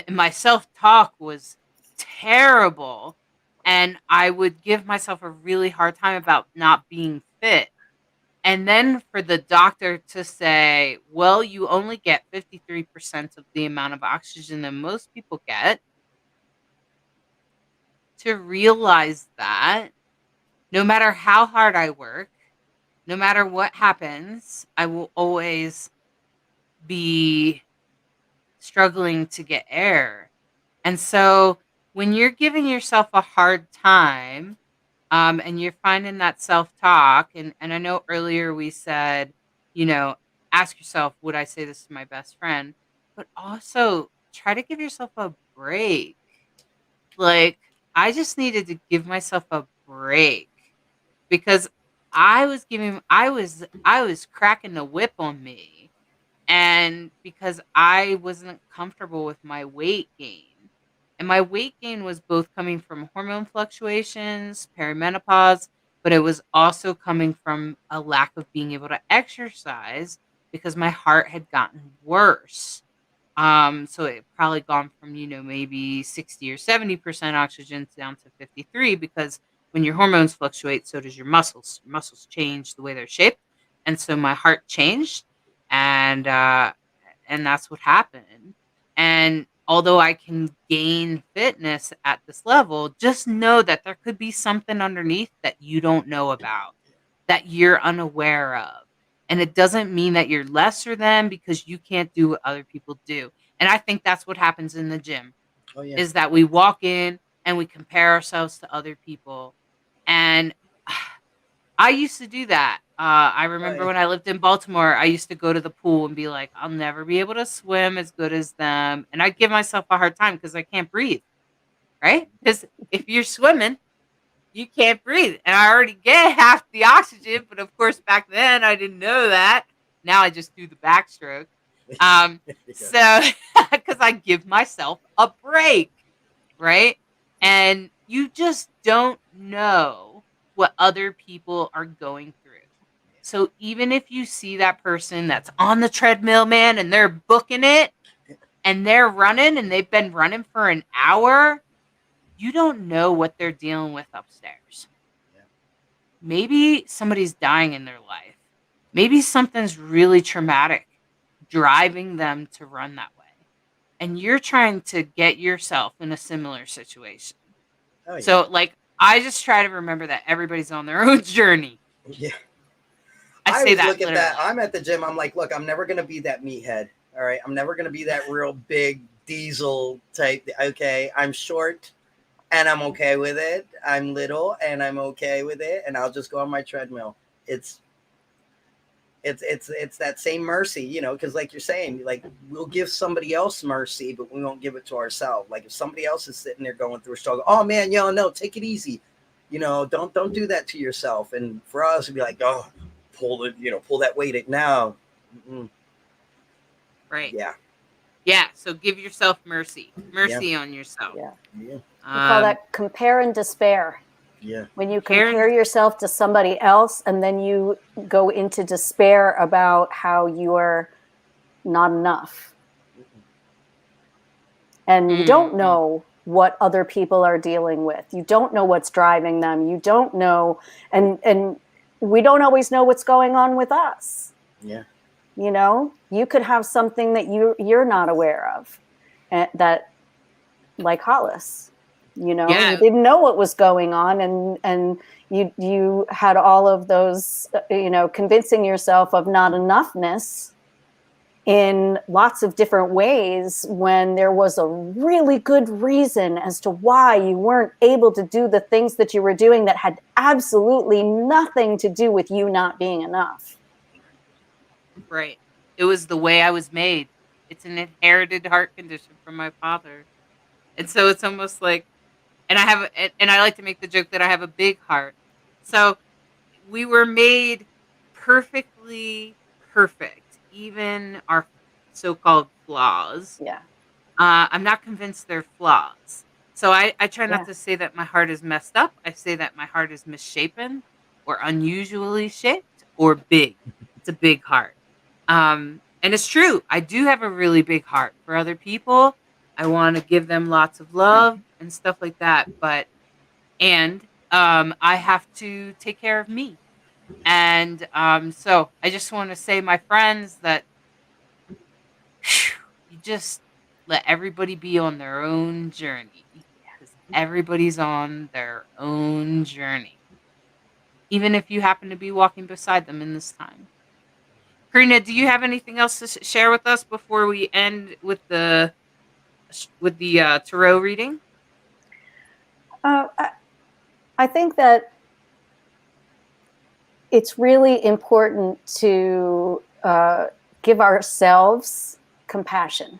My self-talk was terrible, and I would give myself a really hard time about not being fit. And then for the doctor to say, well, you only get 53% of the amount of oxygen that most people get, to realize that no matter how hard I work, no matter what happens, I will always be struggling to get air. And so when you're giving yourself a hard time, and you're finding that self-talk, and I know earlier we said, you know, ask yourself, would I say this to my best friend? But also try to give yourself a break. Like, I just needed to give myself a break, because I was cracking the whip on me, and because I wasn't comfortable with my weight gain. And my weight gain was both coming from hormone fluctuations, perimenopause, but it was also coming from a lack of being able to exercise because my heart had gotten worse. So it probably gone from, you know, maybe 60 or 70% oxygen down to 53, because when your hormones fluctuate, so does your muscles. Your muscles change the way they're shaped. And so my heart changed, and that's what happened. And although I can gain fitness at this level, just know that there could be something underneath that you don't know about, that you're unaware of. And it doesn't mean that you're lesser than because you can't do what other people do. And I think that's what happens in the gym. Oh, yeah. Is that we walk in and we compare ourselves to other people. And I used to do that. I remember when I lived in Baltimore, I used to go to the pool and be like, I'll never be able to swim as good as them. And I give myself a hard time because I can't breathe. Right? Because if you're swimming, you can't breathe. And I already get half the oxygen. But of course, back then I didn't know that. Now I just do the backstroke. So, because I give myself a break, right? And you just don't know what other people are going through. So even if you see that person that's on the treadmill, man, and they're booking it and they're running and they've been running for an hour, you don't know what they're dealing with upstairs. Yeah. Maybe somebody's dying in their life. Maybe something's really traumatic driving them to run that way. And you're trying to get yourself in a similar situation. Oh, yeah. So, like, I just try to remember that everybody's on their own journey. Yeah. I say always that look at that. literally. I'm at the gym. I'm like, look, I'm never going to be that meathead. All right. I'm never going to be that real big diesel type. Okay. I'm short and I'm okay with it. I'm little and I'm okay with it. And I'll just go on my treadmill. It's that same mercy, you know, because like you're saying, like we'll give somebody else mercy, but we won't give it to ourselves. Like if somebody else is sitting there going through a struggle, oh man, yo, no, take it easy. You know, don't do that to yourself. And for us, it'd be like, oh, pull that weight now. Mm-mm. Right. Yeah. Yeah. So give yourself mercy. Mercy on yourself. Yeah. Yeah. We call that compare and despair. Yeah. When you compare yourself to somebody else and then you go into despair about how you are not enough. And you don't know what other people are dealing with. You don't know what's driving them. You don't know. And we don't always know what's going on with us. Yeah. You know, you could have something that you're not aware of, that, like Hollis, you know, you didn't know what was going on, and you had all of those, you know, convincing yourself of not enoughness in lots of different ways when there was a really good reason as to why you weren't able to do the things that you were doing that had absolutely nothing to do with you not being enough. Right. It was the way I was made. It's an inherited heart condition from my father. And so it's almost like, and I like to make the joke that I have a big heart. So we were made perfectly perfect, even our so-called flaws. Yeah. I'm not convinced they're flaws. So I try not Yeah. to say that my heart is messed up. I say that my heart is misshapen or unusually shaped or big. It's a big heart. And it's true. I do have a really big heart for other people. I want to give them lots of love and stuff like that. I have to take care of me. And so I just want to say, my friends, that you just let everybody be on their own journey, because everybody's on their own journey, even if you happen to be walking beside them in this time. Karina, do you have anything else to share with us before we end with the tarot reading? I think that it's really important to give ourselves compassion.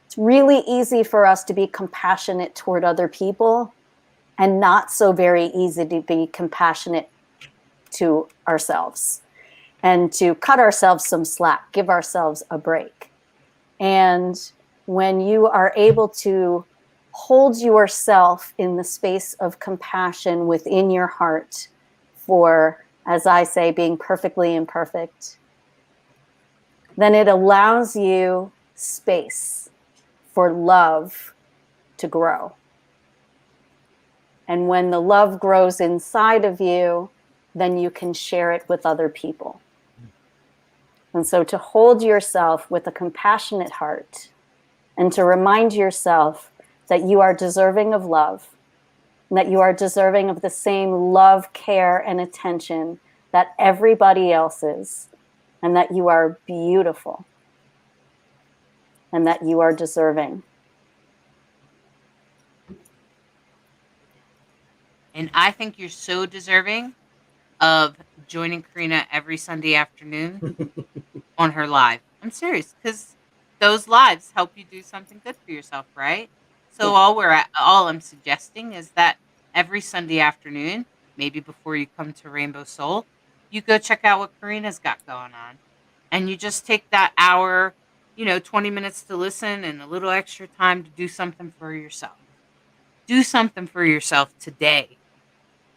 It's really easy for us to be compassionate toward other people and not so very easy to be compassionate to ourselves, and to cut ourselves some slack, give ourselves a break. And when you are able to hold yourself in the space of compassion within your heart for, as I say, being perfectly imperfect, then it allows you space for love to grow. And when the love grows inside of you, then you can share it with other people. And so to hold yourself with a compassionate heart and to remind yourself that you are deserving of love, and that you are deserving of the same love, care, and attention that everybody else is, and that you are beautiful, and that you are deserving. And I think you're so deserving of joining Karina every Sunday afternoon on her live. I'm serious, because those lives help you do something good for yourself, right? So all I'm suggesting is that every Sunday afternoon, maybe before you come to Rainbow Soul, you go check out what Karina's got going on. and you just take that hour, 20 minutes to listen and a little extra time to do something for yourself. Do something for yourself today.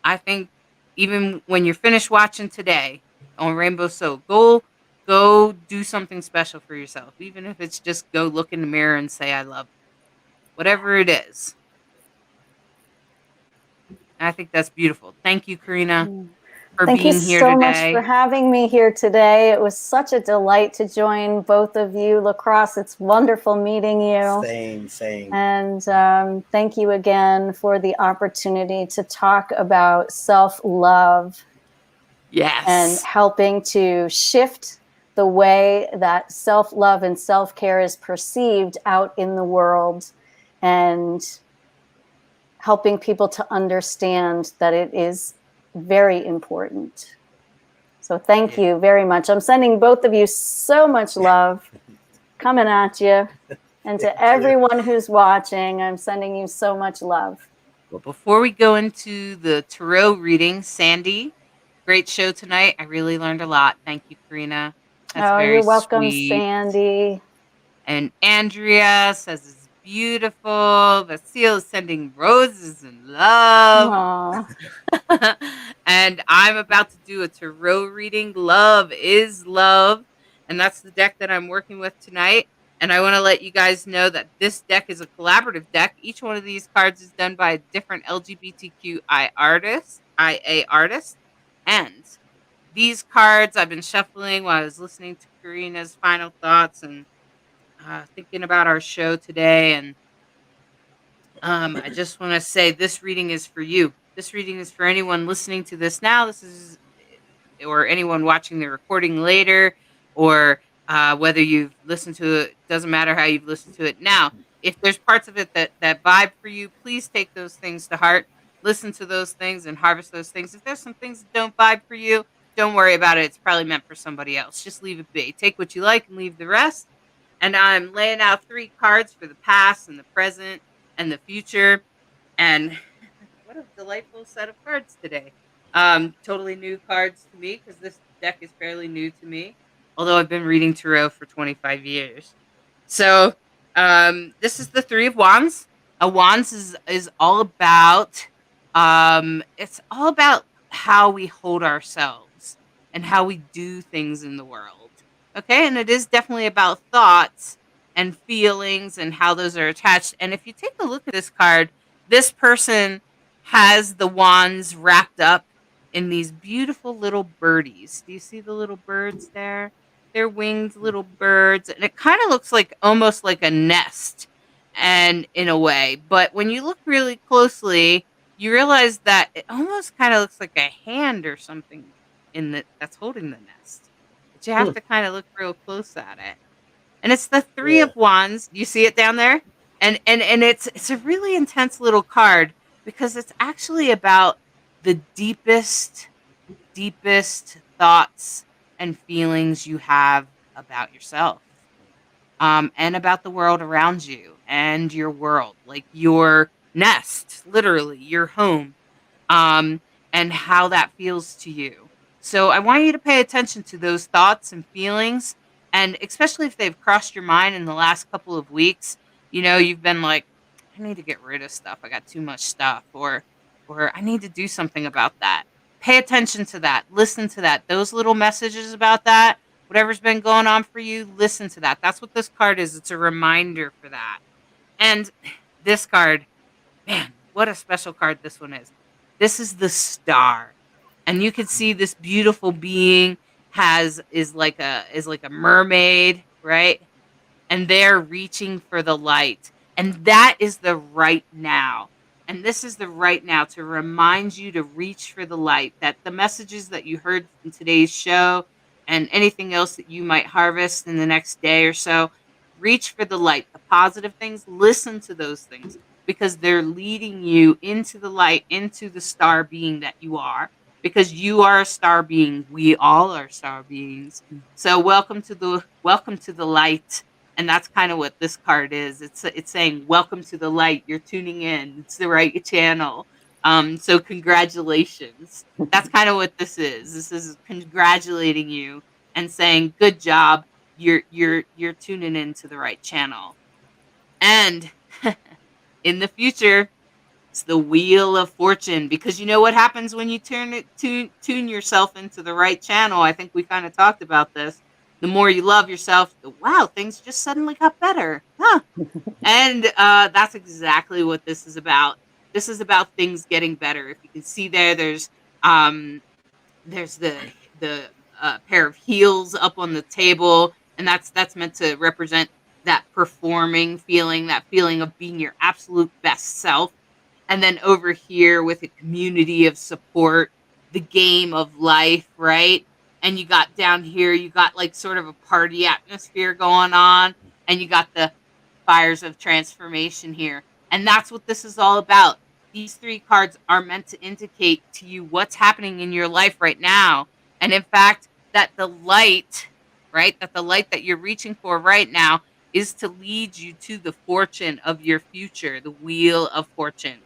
I think even when you're finished watching today on Rainbow Soul, go do something special for yourself. Even if it's just go look in the mirror and say I love you. Whatever it is. I think that's beautiful. Thank you, Karina, for Thank you being here so much for today. having me here today. It was such a delight to join both of you. Lacrosse, it's wonderful meeting you. Same. And thank you again for the opportunity to talk about self-love. Yes. And helping to shift the way that self-love and self-care is perceived out in the world, and helping people to understand that it is very important. So thank you very much. I'm sending both of you so much love coming at you. And to everyone who's watching, I'm sending you so much love. Well, before we go into the tarot reading, Sandy, great show tonight. I really learned a lot. Thank you, Karina. That's very You're welcome, sweet. Sandy. And Andrea says it's beautiful. Vasile is sending roses and love. And I'm about to do a tarot reading. Love is love. And that's the deck that I'm working with tonight. And I want to let you guys know that this deck is a collaborative deck. Each one of these cards is done by a different LGBTQI artist, IA artist. And these cards I've been shuffling while I was listening to Karina's final thoughts and thinking about our show today. And I just want to say this reading is for you. This reading is for anyone listening to this now. Or anyone watching the recording later, or whether you've listened to it. Doesn't matter how you've listened to it now. If there's parts of it that vibe for you, please take those things to heart. Listen to those things and harvest those things. If there's some things that don't vibe for you, don't worry about it. It's probably meant for somebody else. Just leave it be. Take what you like and leave the rest. And I'm laying out 3 cards for the past and the present and the future. And what a delightful set of cards today. Totally new cards to me because this deck is fairly new to me, although I've been reading tarot for 25 years. So this is the 3 of Wands. A Wands is all about it's all about how we hold ourselves and how we do things in the world. Okay, and it is definitely about thoughts and feelings and how those are attached. And if you take a look at this card, this person has the wands wrapped up in these beautiful little birdies. Do you see the little birds there? They're winged little birds, and it kind of looks like almost like a nest, and in a way. But when you look really closely, you realize that it almost kind of looks like a hand or something that's holding the nest. But you have to kind of look real close at it. And it's the 3 of Wands. You see it down there? And it's a really intense little card because it's actually about the deepest thoughts and feelings you have about yourself, and about the world around you and your world, like your nest, literally your home, and how that feels to you. So I want you to pay attention to those thoughts and feelings, and especially if they've crossed your mind in the last couple of weeks. You've been like, I need to get rid of stuff. I got too much stuff, or I need to do something about that. Pay attention to that. Listen to that. Those little messages about that, whatever's been going on for you, listen to that. That's what this card is. It's a reminder for that. And this card, man, what a special card this one is. This is the Star. And you can see this beautiful being is like a mermaid, right? And they're reaching for the light. And that is the right now. And this is the right now to remind you to reach for the light, that the messages that you heard in today's show and anything else that you might harvest in the next day or so, reach for the light, the positive things, listen to those things because they're leading you into the light, into the star being that you are, because you are a star being. We all are star beings. So welcome to the light. And that's kind of what this card is. It's saying, welcome to the light. You're tuning in. It's the right channel. So congratulations. That's kind of what this is. This is congratulating you and saying, good job, you're tuning into the right channel. And in the future, it's the wheel of fortune, because you know what happens when you tune yourself into the right channel. I think we kind of talked about this. The more you love yourself, wow, things just suddenly got better. Huh. And that's exactly what this is about. This is about things getting better. If you can see there's the pair of heels up on the table, and that's meant to represent that performing feeling, that feeling of being your absolute best self. And then over here with a community of support, the game of life, right? And you got down here, you got like sort of a party atmosphere going on, and you got the fires of transformation here. And that's what this is all about. These three cards are meant to indicate to you what's happening in your life right now. And in fact, that the light, right, that the light that you're reaching for right now is to lead you to the fortune of your future, the wheel of fortune,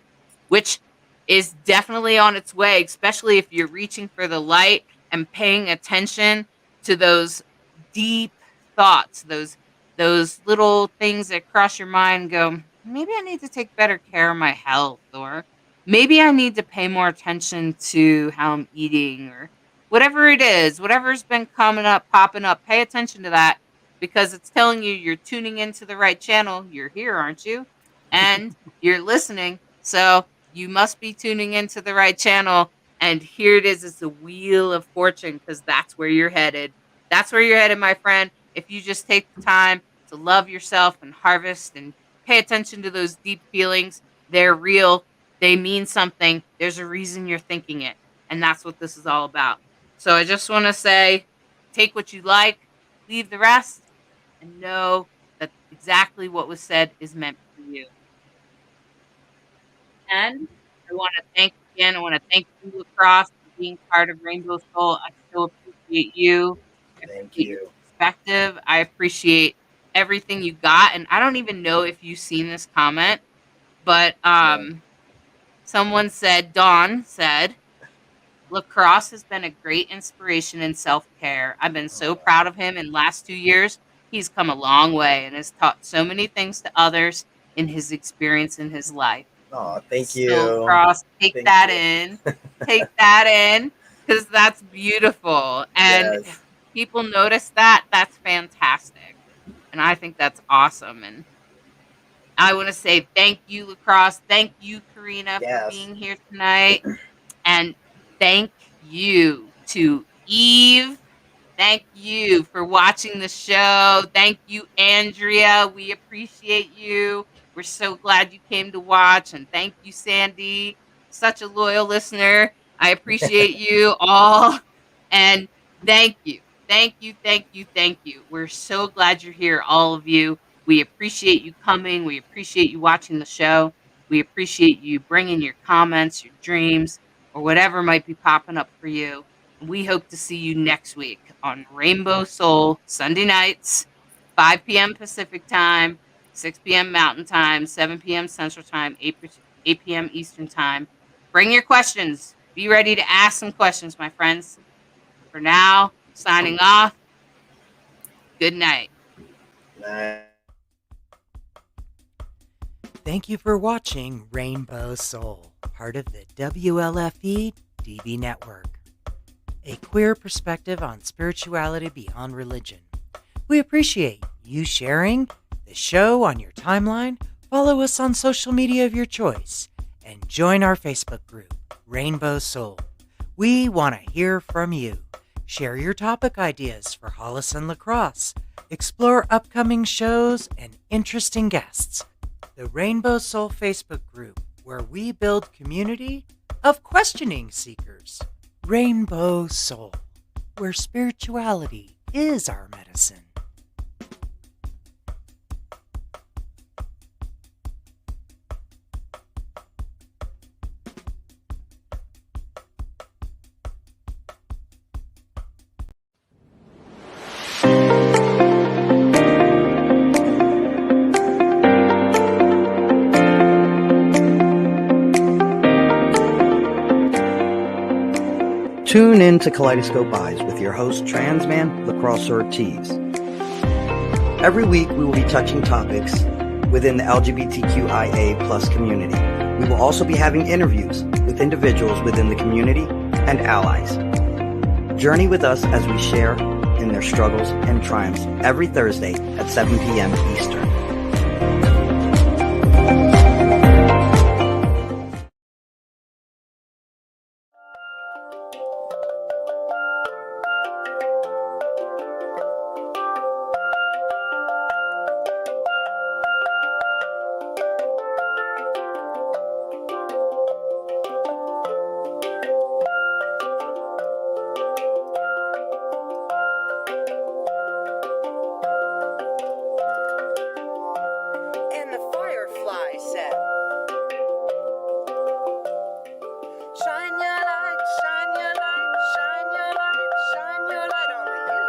which is definitely on its way, especially if you're reaching for the light and paying attention to those deep thoughts, those little things that cross your mind and go, maybe I need to take better care of my health, or maybe I need to pay more attention to how I'm eating, or whatever it is, whatever's been coming up, popping up, pay attention to that, because it's telling you you're tuning into the right channel. You're here, aren't you? And you're listening. So you must be tuning into the right channel. And here it is. It's the wheel of fortune, because that's where you're headed. That's where you're headed, my friend. If you just take the time to love yourself and harvest and pay attention to those deep feelings, they're real. They mean something. There's a reason you're thinking it. And that's what this is all about. So I just want to say, take what you like, leave the rest, and know that exactly what was said is meant for you. And I want to thank you, Lacrosse, for being part of Rainbow Soul. I so appreciate you. I Thank appreciate your you. perspective. I appreciate everything you got. And I don't even know if you've seen this comment, but someone said, Dawn said, Lacrosse has been a great inspiration in self-care. I've been so proud of him in the last 2 years. He's come a long way and has taught so many things to others in his experience in his life. Oh, thank So, you. Lacrosse, take Thank that you. in. Take that in, because that's beautiful. And Yes. people notice that. That's fantastic. And I think that's awesome. And I want to say thank you, Lacrosse. Thank you, Karina, for Yes. being here tonight. And thank you to Eve. Thank you for watching the show. Thank you, Andrea. We appreciate you. We're so glad you came to watch. And thank you, Sandy, such a loyal listener. I appreciate you all. And thank you. Thank you. Thank you. Thank you. We're so glad you're here, all of you. We appreciate you coming. We appreciate you watching the show. We appreciate you bringing your comments, your dreams, or whatever might be popping up for you. We hope to see you next week on Rainbow Soul, Sunday nights, 5 p.m. Pacific Time, 6 p.m. Mountain Time, 7 p.m. Central Time, 8 p.m. Eastern Time. Bring your questions. Be ready to ask some questions, my friends. For now, signing off. Good night. Nice. Thank you for watching Rainbow Soul, part of the WLFE DB Network, a queer perspective on spirituality beyond religion. We appreciate you sharing the show on your timeline. Follow us on social media of your choice and join our Facebook group, Rainbow Soul. We want to hear from you. Share your topic ideas for Hollis and Lacrosse. Explore upcoming shows and interesting guests. The Rainbow Soul Facebook group, where we build community of questioning seekers. Rainbow Soul, where spirituality is our medicine. Tune in to Kaleidoscope Eyes with your host, Transman Lacrosse Ortiz. Every week, we will be touching topics within the LGBTQIA plus community. We will also be having interviews with individuals within the community and allies. Journey with us as we share in their struggles and triumphs every Thursday at 7 p.m. Eastern. And the firefly said, "Shine your light, shine your light, shine your light, shine your light, only you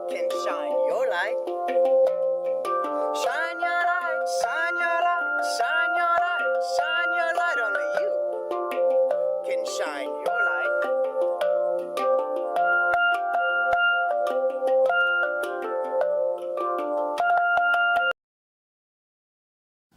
can shine your light. Shine your light, shine your light, shine your light, shine your light, only you can shine your light."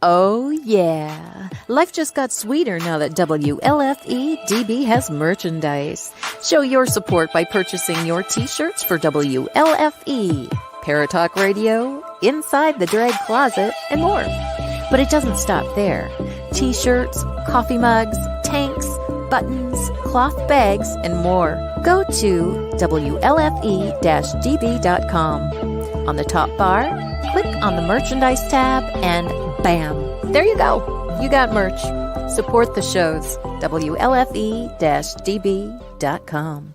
Oh, yeah. Life just got sweeter now that WLFE DB has merchandise. Show your support by purchasing your t-shirts for WLFE, Paratalk Radio, Inside the Drag Closet, and more. But it doesn't stop there. T-shirts, coffee mugs, tanks, buttons, cloth bags, and more. Go to WLFE-DB.com. On the top bar, click on the merchandise tab and bam, there you go. You got merch. Support the shows. WLFE-DB.com.